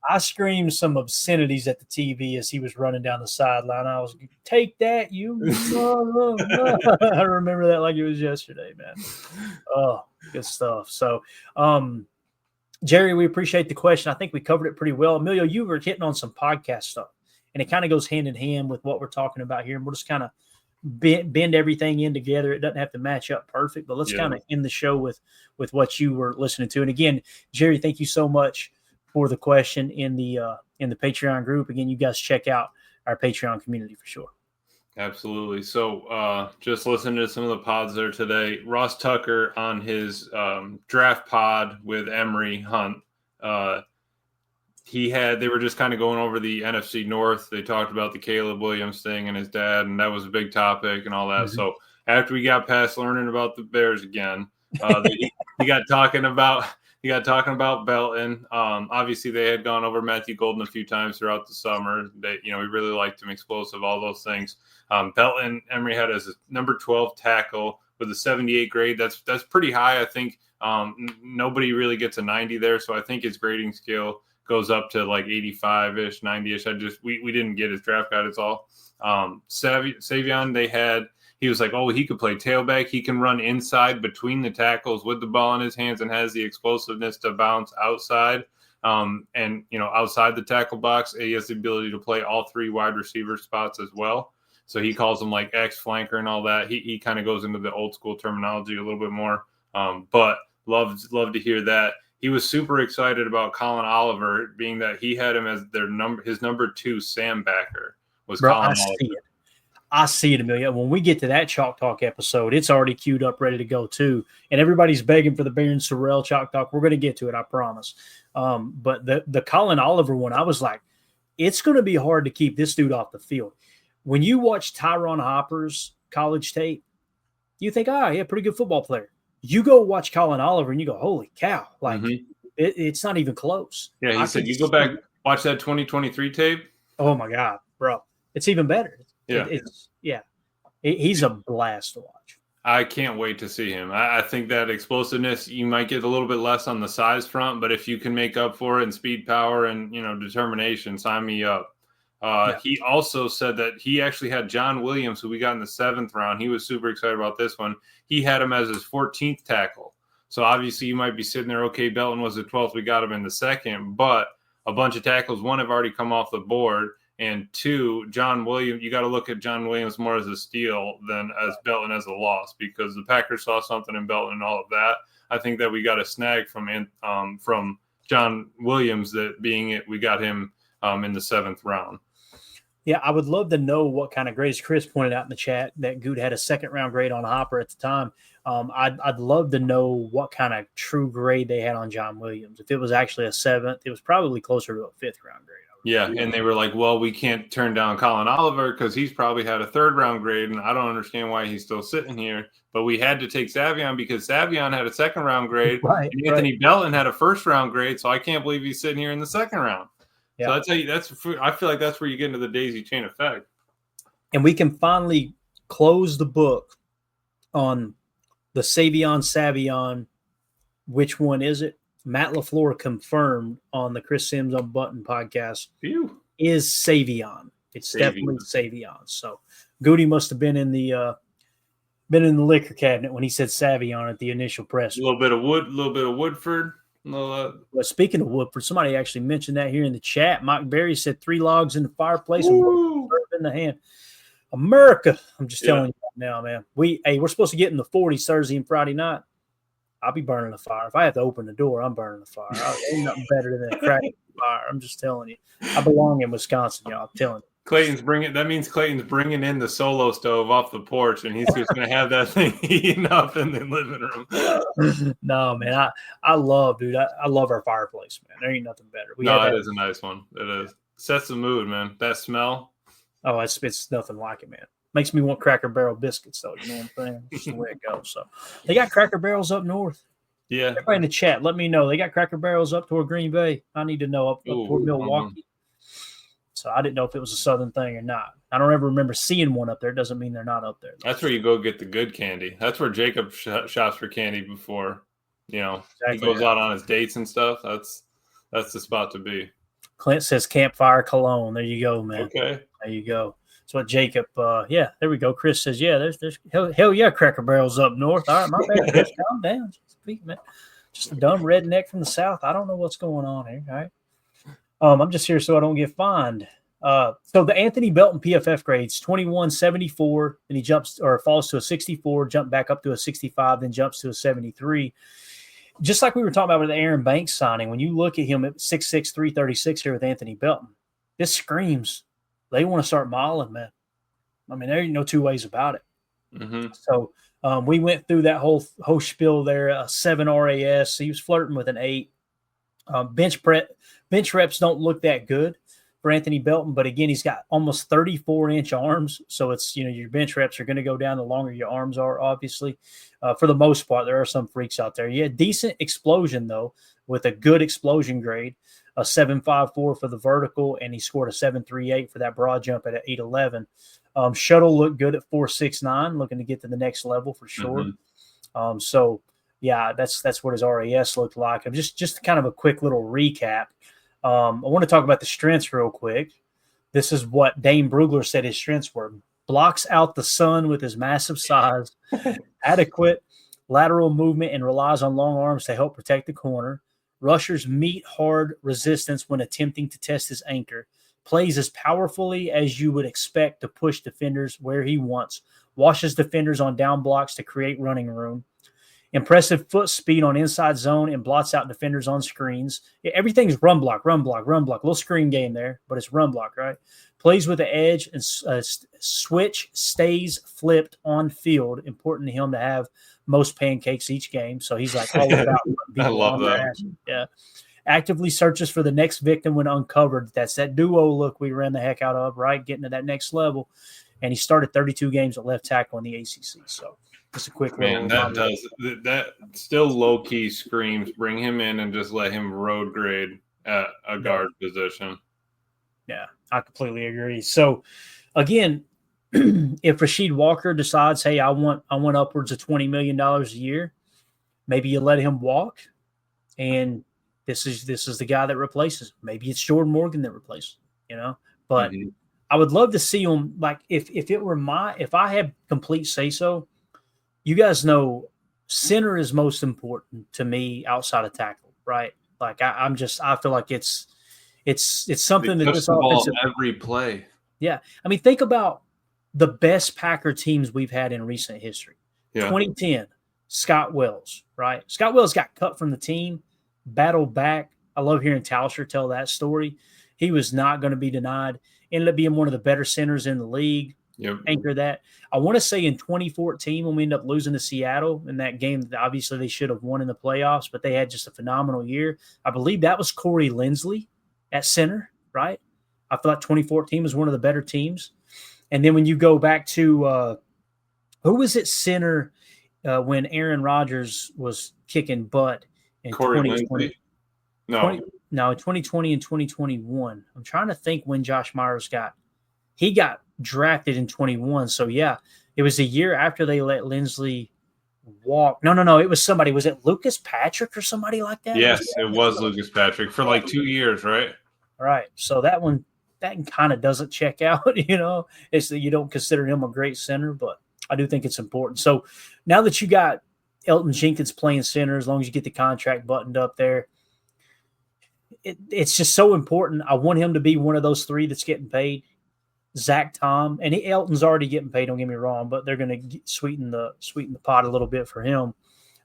I screamed some obscenities at the TV as he was running down the sideline. I was, take that, you. I remember that like it was yesterday, man. Oh, good stuff. So, Jerry, we appreciate the question. I think we covered it pretty well. Emilio, you were hitting on some podcast stuff, and it kind of goes hand in hand with what we're talking about here. And we'll just kind of bend everything in together. It doesn't have to match up perfect, but let's kind of end the show with what you were listening to. And again, Jerry, thank you so much for the question in the Patreon group. Again, you guys check out our Patreon community for sure. Absolutely. So just listening to some of the pods there today, Ross Tucker on his draft pod with Emery Hunt, they were just kind of going over the NFC North. They talked about the Caleb Williams thing and his dad, and that was a big topic and all that. Mm-hmm. So after we got past learning about the Bears again, he got talking about Belton. Obviously they had gone over Matthew Golden a few times throughout the summer. They, we really liked him, explosive, all those things. Belton, Emery had as a number 12 tackle with a 78 grade. That's pretty high. I think nobody really gets a 90 there. So I think his grading scale goes up to like 85-ish, 90-ish. We didn't get his draft guide. It's all. Savion, he was like, oh, he could play tailback. He can run inside between the tackles with the ball in his hands and has the explosiveness to bounce outside. Outside the tackle box, he has the ability to play all 3 wide receiver spots as well. So he calls them like X flanker and all that. He kind of goes into the old school terminology a little bit more. But love to hear that. He was super excited about Colin Oliver, being that he had him as his number 2 Sam backer was Colin Oliver. I see it, Amelia. When we get to that Chalk Talk episode, it's already queued up, ready to go too. And everybody's begging for the Baron Sorrell Chalk Talk. We're going to get to it, I promise. But the Colin Oliver one, I was like, it's going to be hard to keep this dude off the field. When you watch Tyron Hopper's college tape, you think, pretty good football player. You go watch Colin Oliver and you go, holy cow. Like, it's not even close. Yeah, he said, you go back, watch that 2023 tape. Oh, my God, bro. It's even better. Yeah. He's a blast to watch. I can't wait to see him. I think that explosiveness, you might get a little bit less on the size front, but if you can make up for it in speed, power, and, determination, sign me up. He also said that he actually had John Williams, who we got in the 7th round. He was super excited about this one. He had him as his 14th tackle. So obviously you might be sitting there, okay, Belton was the 12th. We got him in the 2nd, but a bunch of tackles, 1 have already come off the board. And 2, John Williams, you got to look at John Williams more as a steal than as Belton as a loss, because the Packers saw something in Belton and all of that. I think that we got a snag from John Williams, that being it, we got him in the 7th round. Yeah, I would love to know what kind of grades. Chris pointed out in the chat that Good had a 2nd-round grade on Hopper at the time. I'd love to know what kind of true grade they had on John Williams. If it was actually a 7th, it was probably closer to a 5th-round grade, I Yeah, and they were like, well, we can't turn down Colin Oliver because he's probably had a 3rd-round grade, and I don't understand why he's still sitting here. But we had to take Savion because Savion had a 2nd-round grade, Right, and Anthony Belton had a 1st-round grade, so I can't believe he's sitting here in the 2nd round. Yeah. So I feel like that's where you get into the daisy chain effect. And we can finally close the book on the Savion. Which one is it? Matt LaFleur confirmed on the Chris Sims on Button podcast is Savion. It's definitely Savion. So Goody must have been in the liquor cabinet when he said Savion at the initial press. A little bit of Woodford. Well, speaking of Woodford, somebody actually mentioned that here in the chat. Mike Berry said 3 logs in the fireplace and in the hand. America, I'm just telling you right now, man. We're supposed to get in the 40s Thursday and Friday night. I'll be burning the fire. If I have to open the door, I'm burning the fire. Ain't nothing better than a cracking fire. I'm just telling you. I belong in Wisconsin, y'all. I'm telling you. That means Clayton's bringing in the solo stove off the porch, and he's just going to have that thing heating up in the living room. No, man. I love our fireplace, man. There ain't nothing better. It is a nice one. It is. Sets the mood, man. That smell. Oh, it's nothing like it, man. Makes me want Cracker Barrel biscuits, though. You know what I'm saying? Just the way it goes. So they got Cracker Barrels up north. Yeah. Everybody in the chat, let me know. They got Cracker Barrels up toward Green Bay. I need to know up toward Milwaukee. So I didn't know if it was a Southern thing or not. I don't ever remember seeing one up there. It doesn't mean they're not up there. That's where you go get the good candy. That's where Jacob shops for candy before, he goes out on his dates and stuff. That's the spot to be. Clint says Campfire Cologne. There you go, man. Okay. There you go. That's what Jacob, there we go. Chris says, there's hell yeah, Cracker Barrels up north. All right, my bad. Chris, calm down. Just a dumb redneck from the South. I don't know what's going on here. All right. I'm just here so I don't get fined. So the Anthony Belton PFF grades, 21.74, and he jumps or falls to a 64, jump back up to a 65, then jumps to a 73. Just like we were talking about with the Aaron Banks signing, when you look at him at 6'6", 336 here with Anthony Belton, this screams they want to start modeling, man. I mean, there ain't no two ways about it. Mm-hmm. So we went through that whole spiel there, a 7 RAS. He was flirting with an 8. Bench reps don't look that good for Anthony Belton, but again, he's got almost 34-inch arms. So it's, your bench reps are going to go down the longer your arms are, obviously. For the most part, there are some freaks out there. Yeah, decent explosion, though, with a good explosion grade, a 7.54 for the vertical, and he scored a 7.38 for that broad jump at 8.11. Shuttle looked good at 4.69, looking to get to the next level for sure. Mm-hmm. So, yeah, that's what his RAS looked like. Just kind of a quick little recap. I want to talk about the strengths real quick. This is what Dane Brugler said his strengths were. Blocks out the sun with his massive size, adequate lateral movement, and relies on long arms to help protect the corner. Rushers meet hard resistance when attempting to test his anchor. Plays as powerfully as you would expect to push defenders where he wants. Washes defenders on down blocks to create running room. Impressive foot speed on inside zone and blots out defenders on screens. Everything's run block. Little screen game there, but it's run block, right? Plays with the edge and switch stays flipped on field. Important to him to have most pancakes each game. So he's like all about I love that. Yeah. Actively searches for the next victim when uncovered. That's that duo look we ran the heck out of, right? Getting to that next level. And he started 32 games at left tackle in the ACC. So just a quick that still low key screams. Bring him in and just let him road grade at a guard position. Yeah, I completely agree. So again, if Rasheed Walker decides, hey, I want upwards of $20 million a year, maybe you let him walk, and this is the guy that replaces. Maybe it's Jordan Morgan that replaces. But I would love to see him. Like if I had complete say so. You guys know center is most important to me outside of tackle, right? Like I feel like it's something that this offensive every play. Yeah. I mean, think about the best Packer teams we've had in recent history. Yeah. 2010, Scott Wells, right? Scott Wells got cut from the team, battled back. I love hearing Tauscher tell that story. He was not going to be denied. Ended up being one of the better centers in the league. Yep. Anchor that. I want to say in 2014 when we ended up losing to Seattle in that game that obviously they should have won in the playoffs, but they had just a phenomenal year. I believe that was Corey Linsley at center, right? I feel like 2014 was one of the better teams. And then when you go back to who was at center when Aaron Rodgers was kicking butt in Corey 2020? Linsley? No. No, 2020 and 2021. I'm trying to think when Josh Myers he got drafted in 21. So, yeah, it was a year after they let Linsley walk. No. It was somebody. Was it Lucas Patrick or somebody like that? Yes, it was Lucas Patrick for like 2 years, right? All right. So that kind of doesn't check out, It's that you don't consider him a great center, but I do think it's important. So now that you got Elgton Jenkins playing center, as long as you get the contract buttoned up there, it's just so important. I want him to be one of those three that's getting paid. Zach Tom, and Elton's already getting paid, don't get me wrong, but they're going to sweeten the pot a little bit for him.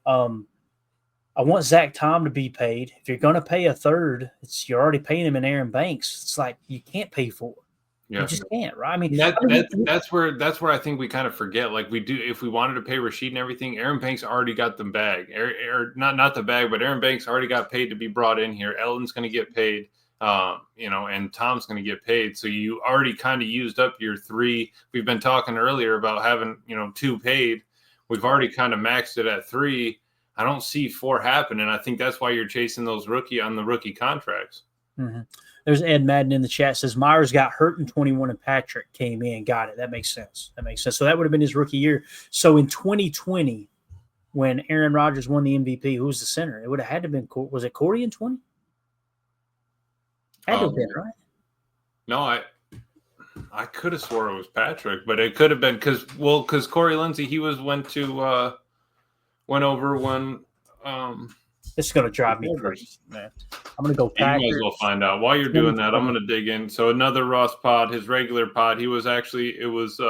I want Zach Tom to be paid. If you're going to pay a third, you're already paying him in Aaron Banks. It's like you can't pay for it. Yeah. You just can't, right? I mean, that's where I think we kind of forget. Like we do, if we wanted to pay Rashid and everything, Aaron Banks already got the bag, or not the bag, but Aaron Banks already got paid to be brought in here. Elton's going to get paid, and Tom's going to get paid. So you already kind of used up your three. We've been talking earlier about having two paid. We've already kind of maxed it at three. I don't see four happening. I think that's why you're chasing those rookie contracts. Mm-hmm. There's Ed Madden in the chat says Myers got hurt in 21 and Patrick came in. Got it. That makes sense. So that would have been his rookie year. So in 2020, when Aaron Rodgers won the MVP, who was the center? It would have had to have been, was it Corey in 20? Had to have been, right? No, I could have swore it was Patrick, but it could have been because Corey Linsley, he went over when this is going to drive me crazy, man. I'm going to go Packers. You might as well find out. While you're doing that, I'm going to dig in. So another Ross pod, his regular pod, it was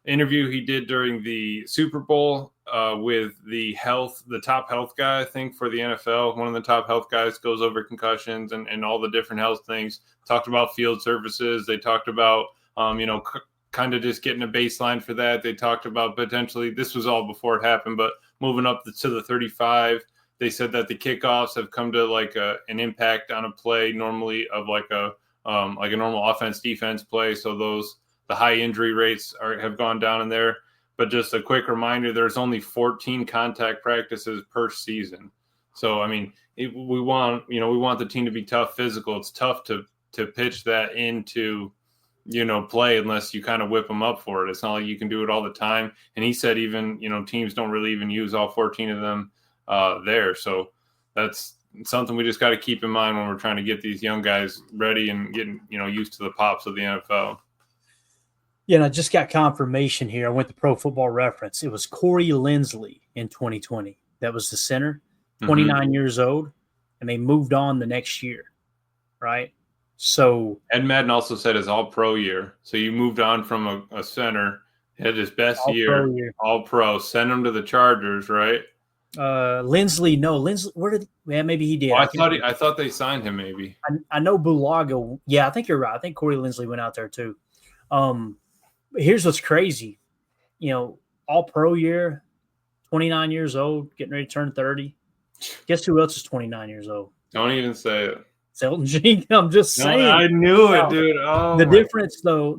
interview he did during the Super Bowl with the top health guy, I think, for the NFL. One of the top health guys goes over concussions and all the different health things. Talked about field services. They talked about, kind of just getting a baseline for that. They talked about potentially, this was all before it happened, but moving up to the 35. They said that the kickoffs have come to like an impact on a play normally of like a normal offense-defense play. So the high injury rates have gone down in there. But just a quick reminder, there's only 14 contact practices per season. So, I mean, we want the team to be tough, physical. It's tough to pitch that into, play unless you kind of whip them up for it. It's not like you can do it all the time. And he said even, teams don't really even use all 14 of them there. So that's something we just got to keep in mind when we're trying to get these young guys ready and getting, used to the pops of the NFL. Yeah, and I just got confirmation here. I went to Pro Football Reference. It was Corey Linsley in 2020. That was the center, 29 years old, and they moved on the next year, right? So Ed Madden also said his all-pro year. So you moved on from a center, had his best year, all-pro, send him to the Chargers, right? Linsley, maybe he did. Well, I thought they signed him. Maybe I know Bulaga. Yeah, I think you're right. I think Corey Linsley went out there too. Here's what's crazy. All pro year, 29 years old, getting ready to turn 30. Guess who else is 29 years old? Don't even say it. It's Elgton Jenkins. I'm just saying. I knew it, dude. Oh, the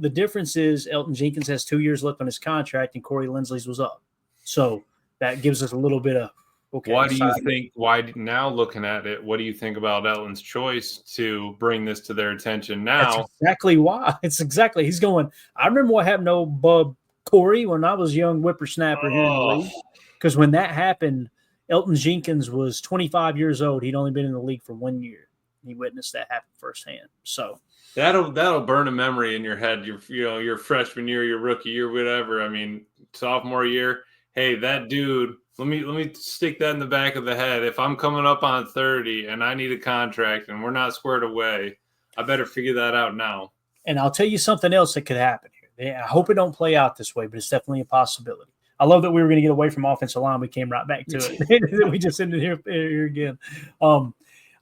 difference is Elgton Jenkins has 2 years left on his contract, and Corey Linsley's was up. So that gives us a little bit of. Okay, why now looking at it, what do you think about Elton's choice to bring this to their attention now? That's exactly why. He's going, I remember what happened to Bub Corey when I was a young whippersnapper here in the league. Because when that happened, Elgton Jenkins was 25 years old. He'd only been in the league for 1 year. He witnessed that happen firsthand. So that'll burn a memory in your head. Your freshman year, your rookie year, whatever. I mean, sophomore year. Hey, that dude. Let me stick that in the back of the head. If I'm coming up on 30 and I need a contract and we're not squared away, I better figure that out now. And I'll tell you something else that could happen here. I hope it don't play out this way, but it's definitely a possibility. I love that we were going to get away from offensive line. We came right back to it. We just ended here again.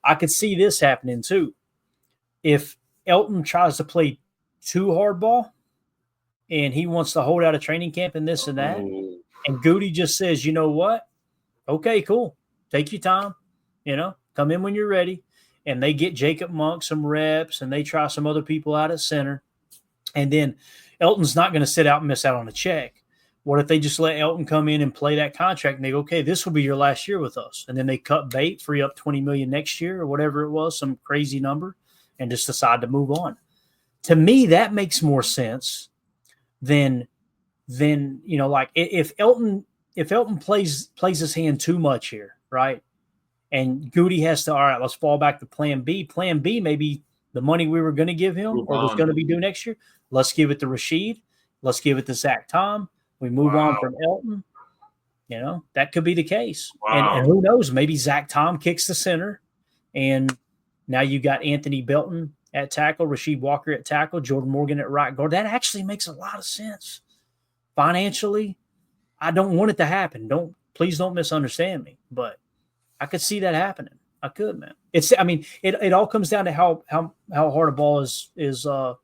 I could see this happening too. If Elton tries to play too hardball and he wants to hold out a training camp and this and that, and Goody just says, you know what? Okay, cool. Take your time. Come in when you're ready. and they get Jacob Monk some reps and they try some other people out at center, and then Elton's not going to sit out and miss out on a check. What if they just let Elton come in and play that contract and they go, okay, this will be your last year with us. And then they cut bait, free up $20 million next year or whatever it was, some crazy number, and just decide to move on. To me, that makes more sense than like if Elton plays his hand too much here, right? And Goody has to, all right, let's fall back to plan B. Plan B, maybe the money we were going to give him or was going to be due next year. Let's give it to Rashid. Let's give it to Zach Tom. We move on from Elton. That could be the case. Wow. And who knows? Maybe Zach Tom kicks the center, and now you got Anthony Belton at tackle, Rasheed Walker at tackle, Jordan Morgan at right guard. That actually makes a lot of sense. Financially, I don't want it to happen. Please don't misunderstand me, but I could see that happening. I could, man. It all comes down to how hard a ball is Elton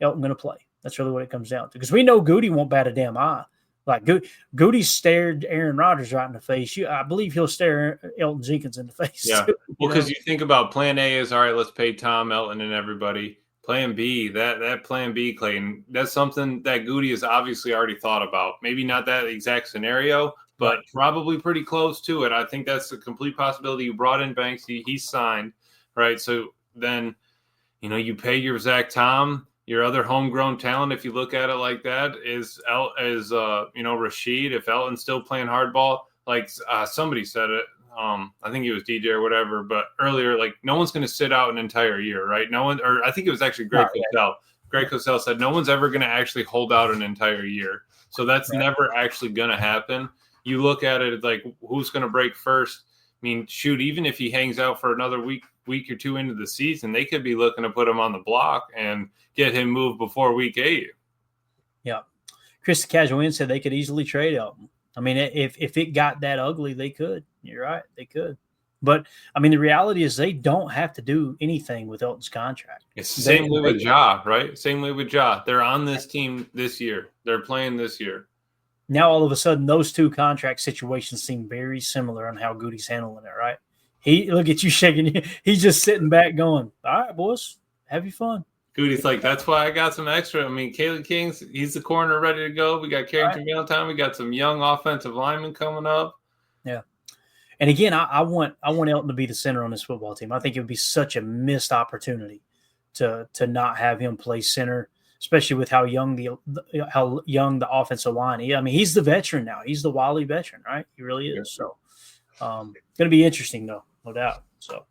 going to play. That's really what it comes down to. Because we know Goody won't bat a damn eye. Like Goody stared Aaron Rodgers right in the face. I believe he'll stare Elton Jenkins in the face. Yeah. Too, because you think about plan A is, all right, let's pay Tom, Elton, and everybody. Plan B, that plan B, Clayton, that's something that Goody has obviously already thought about. Maybe not that exact scenario, but probably pretty close to it. I think that's a complete possibility. You brought in Banks. He's signed, right? So then, you pay your Zach Tom. Your other homegrown talent, if you look at it like that, is Rashid. If Elton's still playing hardball, like somebody said it, I think it was DJ or whatever, but earlier, like no one's going to sit out an entire year, right? No one, or I think it was actually Greg Cosell. Greg Cosell said no one's ever going to actually hold out an entire year, so that's never actually going to happen. You look at it like who's going to break first. I mean, shoot, even if he hangs out for another week or two into the season, they could be looking to put him on the block and get him moved before week 8. Yeah. Chris Casual said they could easily trade Elton. I mean, if it got that ugly, they could. You're right. They could. But, I mean, the reality is they don't have to do anything with Elton's contract. It's the same way with Ja, right? Same way with Ja. They're on this team this year. They're playing this year. Now, all of a sudden, those two contract situations seem very similar on how Goody's handling it, right? Look at you shaking. He's just sitting back going, all right, boys, have you fun. Goody's like, that's why I got some extra. I mean, Caleb King's, he's the corner ready to go. We got Carrington Valentine. We got some young offensive linemen coming up. Yeah. And again, I want Elton to be the center on this football team. I think it would be such a missed opportunity to not have him play center, especially with how young the offensive line is. I mean, he's the veteran now. He's the wily veteran, right? He really is. So going to be interesting, though, no doubt. So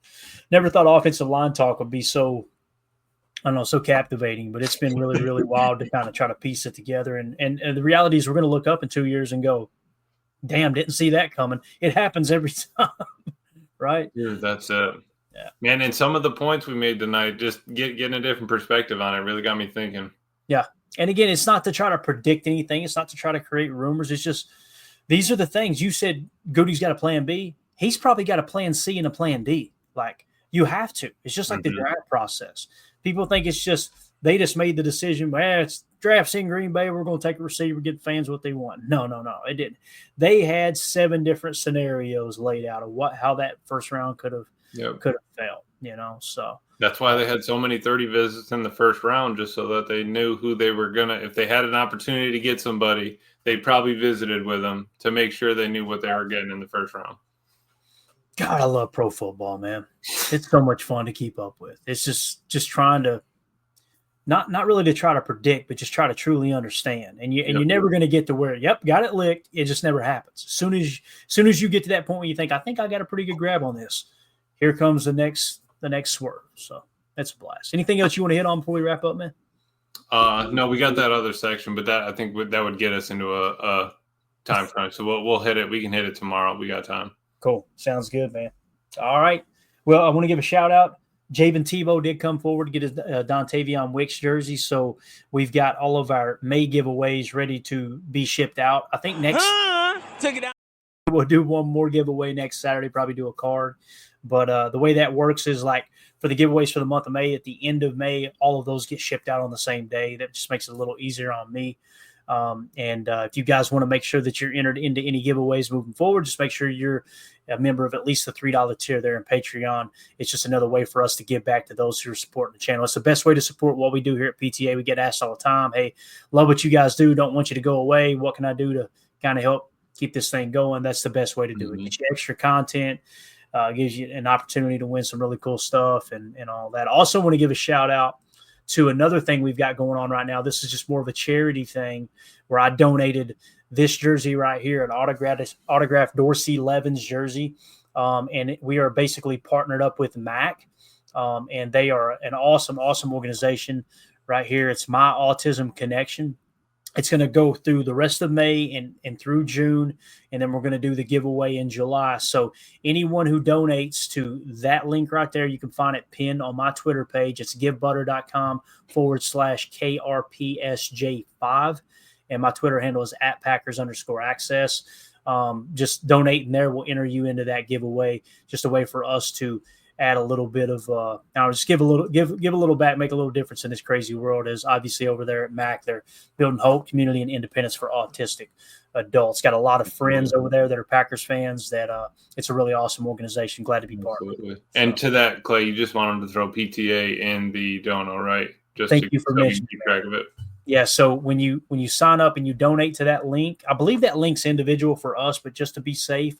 never thought offensive line talk would be so captivating, but it's been really, really wild to kind of try to piece it together. And the reality is we're going to look up in 2 years and go, damn, didn't see that coming. It happens every time, right? Dude, that's it. Yeah. Man, and some of the points we made tonight, just getting a different perspective on it really got me thinking. Yeah. And again, it's not to try to predict anything. It's not to try to create rumors. It's just these are the things. You said Goody's got a plan B. He's probably got a plan C and a plan D. Like, you have to. It's just like the draft process. People think it's just they just made the decision, it's drafts in Green Bay, we're going to take a receiver, get fans what they want. No, it didn't. They had 7 different scenarios laid out of how that first round could have failed, so. That's why they had so many 30 visits in the first round, just so that they knew who they were going to – if they had an opportunity to get somebody, they probably visited with them to make sure they knew what they were getting in the first round. God, I love pro football, man. It's so much fun to keep up with. It's just trying to not really to try to predict, but just try to truly understand. And you're never going to get to where, got it licked. It just never happens. As soon as you get to that point where you think, I think I got a pretty good grab on this, here comes the next swerve. So that's a blast. Anything else you want to hit on before we wrap up, man? No, we got that other section, but I think that would get us into a time crunch. So we'll hit it. We can hit it tomorrow. We got time. Cool. Sounds good, man. All right. Well, I want to give a shout out. Javen Tebow did come forward to get his Dontavion Wicks jersey. So we've got all of our May giveaways ready to be shipped out. I think next took it out. We'll do one more giveaway next Saturday, probably do a card. But the way that works is like for the giveaways for the month of May, at the end of May, all of those get shipped out on the same day. That just makes it a little easier on me. And if you guys want to make sure that you're entered into any giveaways moving forward, just make sure you're a member of at least the $3 tier there in Patreon. It's just another way for us to give back to those who are supporting the channel. It's the best way to support what we do here at PTA. We get asked all the time, hey, love what you guys do. Don't want you to go away. What can I do to kind of help keep this thing going? That's the best way to do it. Get you extra content, gives you an opportunity to win some really cool stuff and all that. I also want to give a shout out to another thing we've got going on right now. This is just more of a charity thing where I donated this jersey right here, an autographed Dorsey Levens jersey. And we are basically partnered up with MAC. And they are an awesome, awesome organization right here. It's My Autism Connection. It's going to go through the rest of May and through June, and then we're going to do the giveaway in July. So anyone who donates to that link right there, you can find it pinned on my Twitter page. It's givebutter.com/KRPSJ5. And my Twitter handle is @Packers_access. Just donate in there. We'll enter you into that giveaway. Just a way for us to add a little bit of just give a little back, make a little difference in this crazy world. As obviously over there at MAC, they're building hope, community, and independence for autistic adults. Got a lot of friends over there that are Packers fans. That it's a really awesome organization. Glad to be part of it. And to that, Clay, you just wanted to throw PTA in the dono, right? Just thank you for mentioning keep track of it. Yeah, so when you sign up and you donate to that link, I believe that link's individual for us, but just to be safe,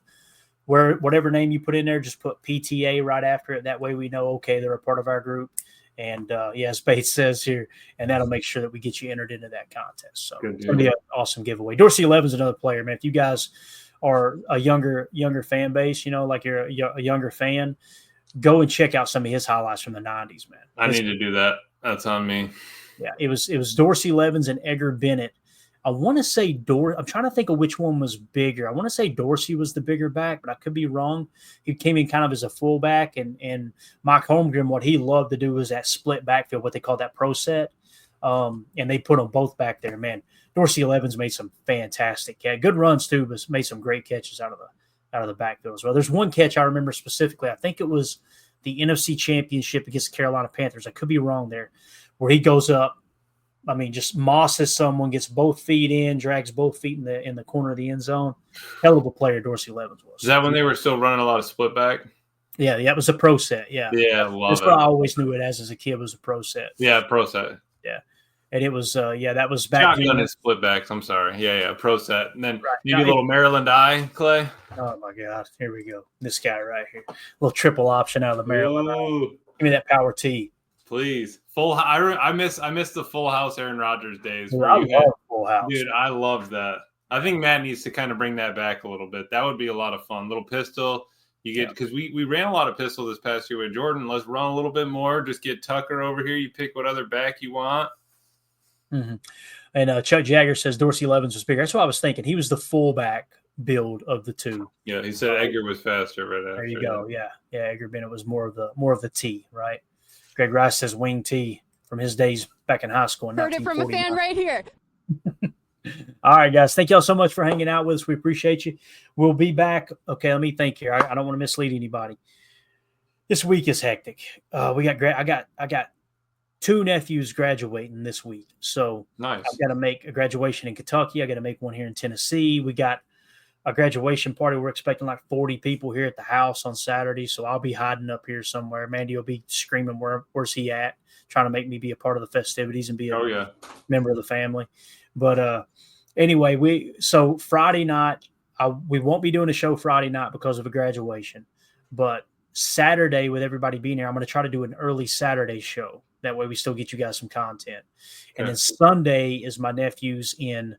whatever name you put in there, just put PTA right after it. That way we know, okay, they're a part of our group. And as Bates says here, and that'll make sure that we get you entered into that contest. So it's going to be an awesome giveaway. Dorsey Leven's another player, man. If you guys are a younger fan base, like you're a younger fan, go and check out some of his highlights from the 90s, man. I need to do that. That's on me. Yeah, it was Dorsey Levens and Edgar Bennett. I want to say I'm trying to think of which one was bigger. I want to say Dorsey was the bigger back, but I could be wrong. He came in kind of as a fullback, and Mike Holmgren, what he loved to do was that split backfield, what they call that pro set. And they put them both back there. Man, Dorsey Levens made some fantastic good runs too, but made some great catches out of the backfield as well. There's one catch I remember specifically. I think it was the NFC Championship against the Carolina Panthers. I could be wrong there, where he goes up. I mean, just mosses someone, gets both feet in, drags both feet in the corner of the end zone. Hell of a player Dorsey Levens was. Is that when they were still running a lot of split back? Yeah, that was a pro set. Yeah, love That's it. what I always knew it as a kid, was a pro set. Yeah, pro set. Yeah, and it was that was back. Shotgun is split backs. I'm sorry. Yeah, pro set. And then Right. maybe a little Maryland eye, Clay. Oh my God, here we go. This guy right here, little triple option out of the Maryland. Ooh, Give me that power T. please. I miss the Full House Aaron Rodgers days. Dude, where I you love had- Full House. Dude, I love that. I think Matt needs to kind of bring that back a little bit. That would be a lot of fun. Little pistol. You get because we ran a lot of pistol this past year with Jordan. Let's run a little bit more. Just get Tucker over here. You pick what other back you want. Mm-hmm. And Chuck Jagger says Dorsey Levens was bigger. That's what I was thinking. He was the fullback build of the two. Yeah, he said Edgar was faster right after. There you go. Yeah. Edgar Bennett was more of the T, right? Greg Rice says wing T from his days back in high school. Heard it from a fan right here. All right, guys. Thank y'all so much for hanging out with us. We appreciate you. We'll be back. Okay, let me think here. I don't want to mislead anybody. This week is hectic. I got two nephews graduating this week, so Nice. I've got to make a graduation in Kentucky. I got to make one here in Tennessee. We got a graduation party. We're expecting like 40 people here at the house on Saturday, so I'll be hiding up here somewhere. Mandy will be screaming, "Where's he at?" Trying to make me be a part of the festivities and be a member of the family. But anyway, so Friday night, we won't be doing a show Friday night because of a graduation. But Saturday, with everybody being here, I'm going to try to do an early Saturday show. That way we still get you guys some content. Okay. And then Sunday is my nephew's in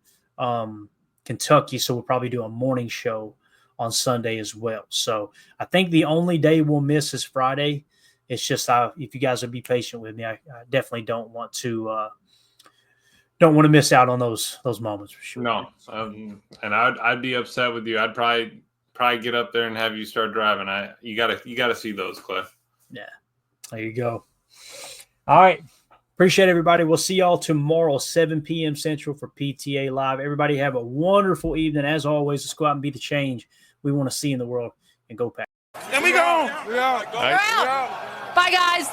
Kentucky, so we'll probably do a morning show on Sunday as well. So I think the only day we'll miss is Friday. It's just if you guys would be patient with me, I definitely don't want to miss out on those moments for sure. No, and I'd be upset with you. I'd probably get up there and have you start driving. You gotta see those, Cliff. Yeah, there you go. All right, appreciate everybody. We'll see y'all tomorrow, 7 p.m. Central for PTA Live. Everybody have a wonderful evening. As always, let's go out and be the change we want to see in the world, and go Pack. And we go. We're out. Bye, guys.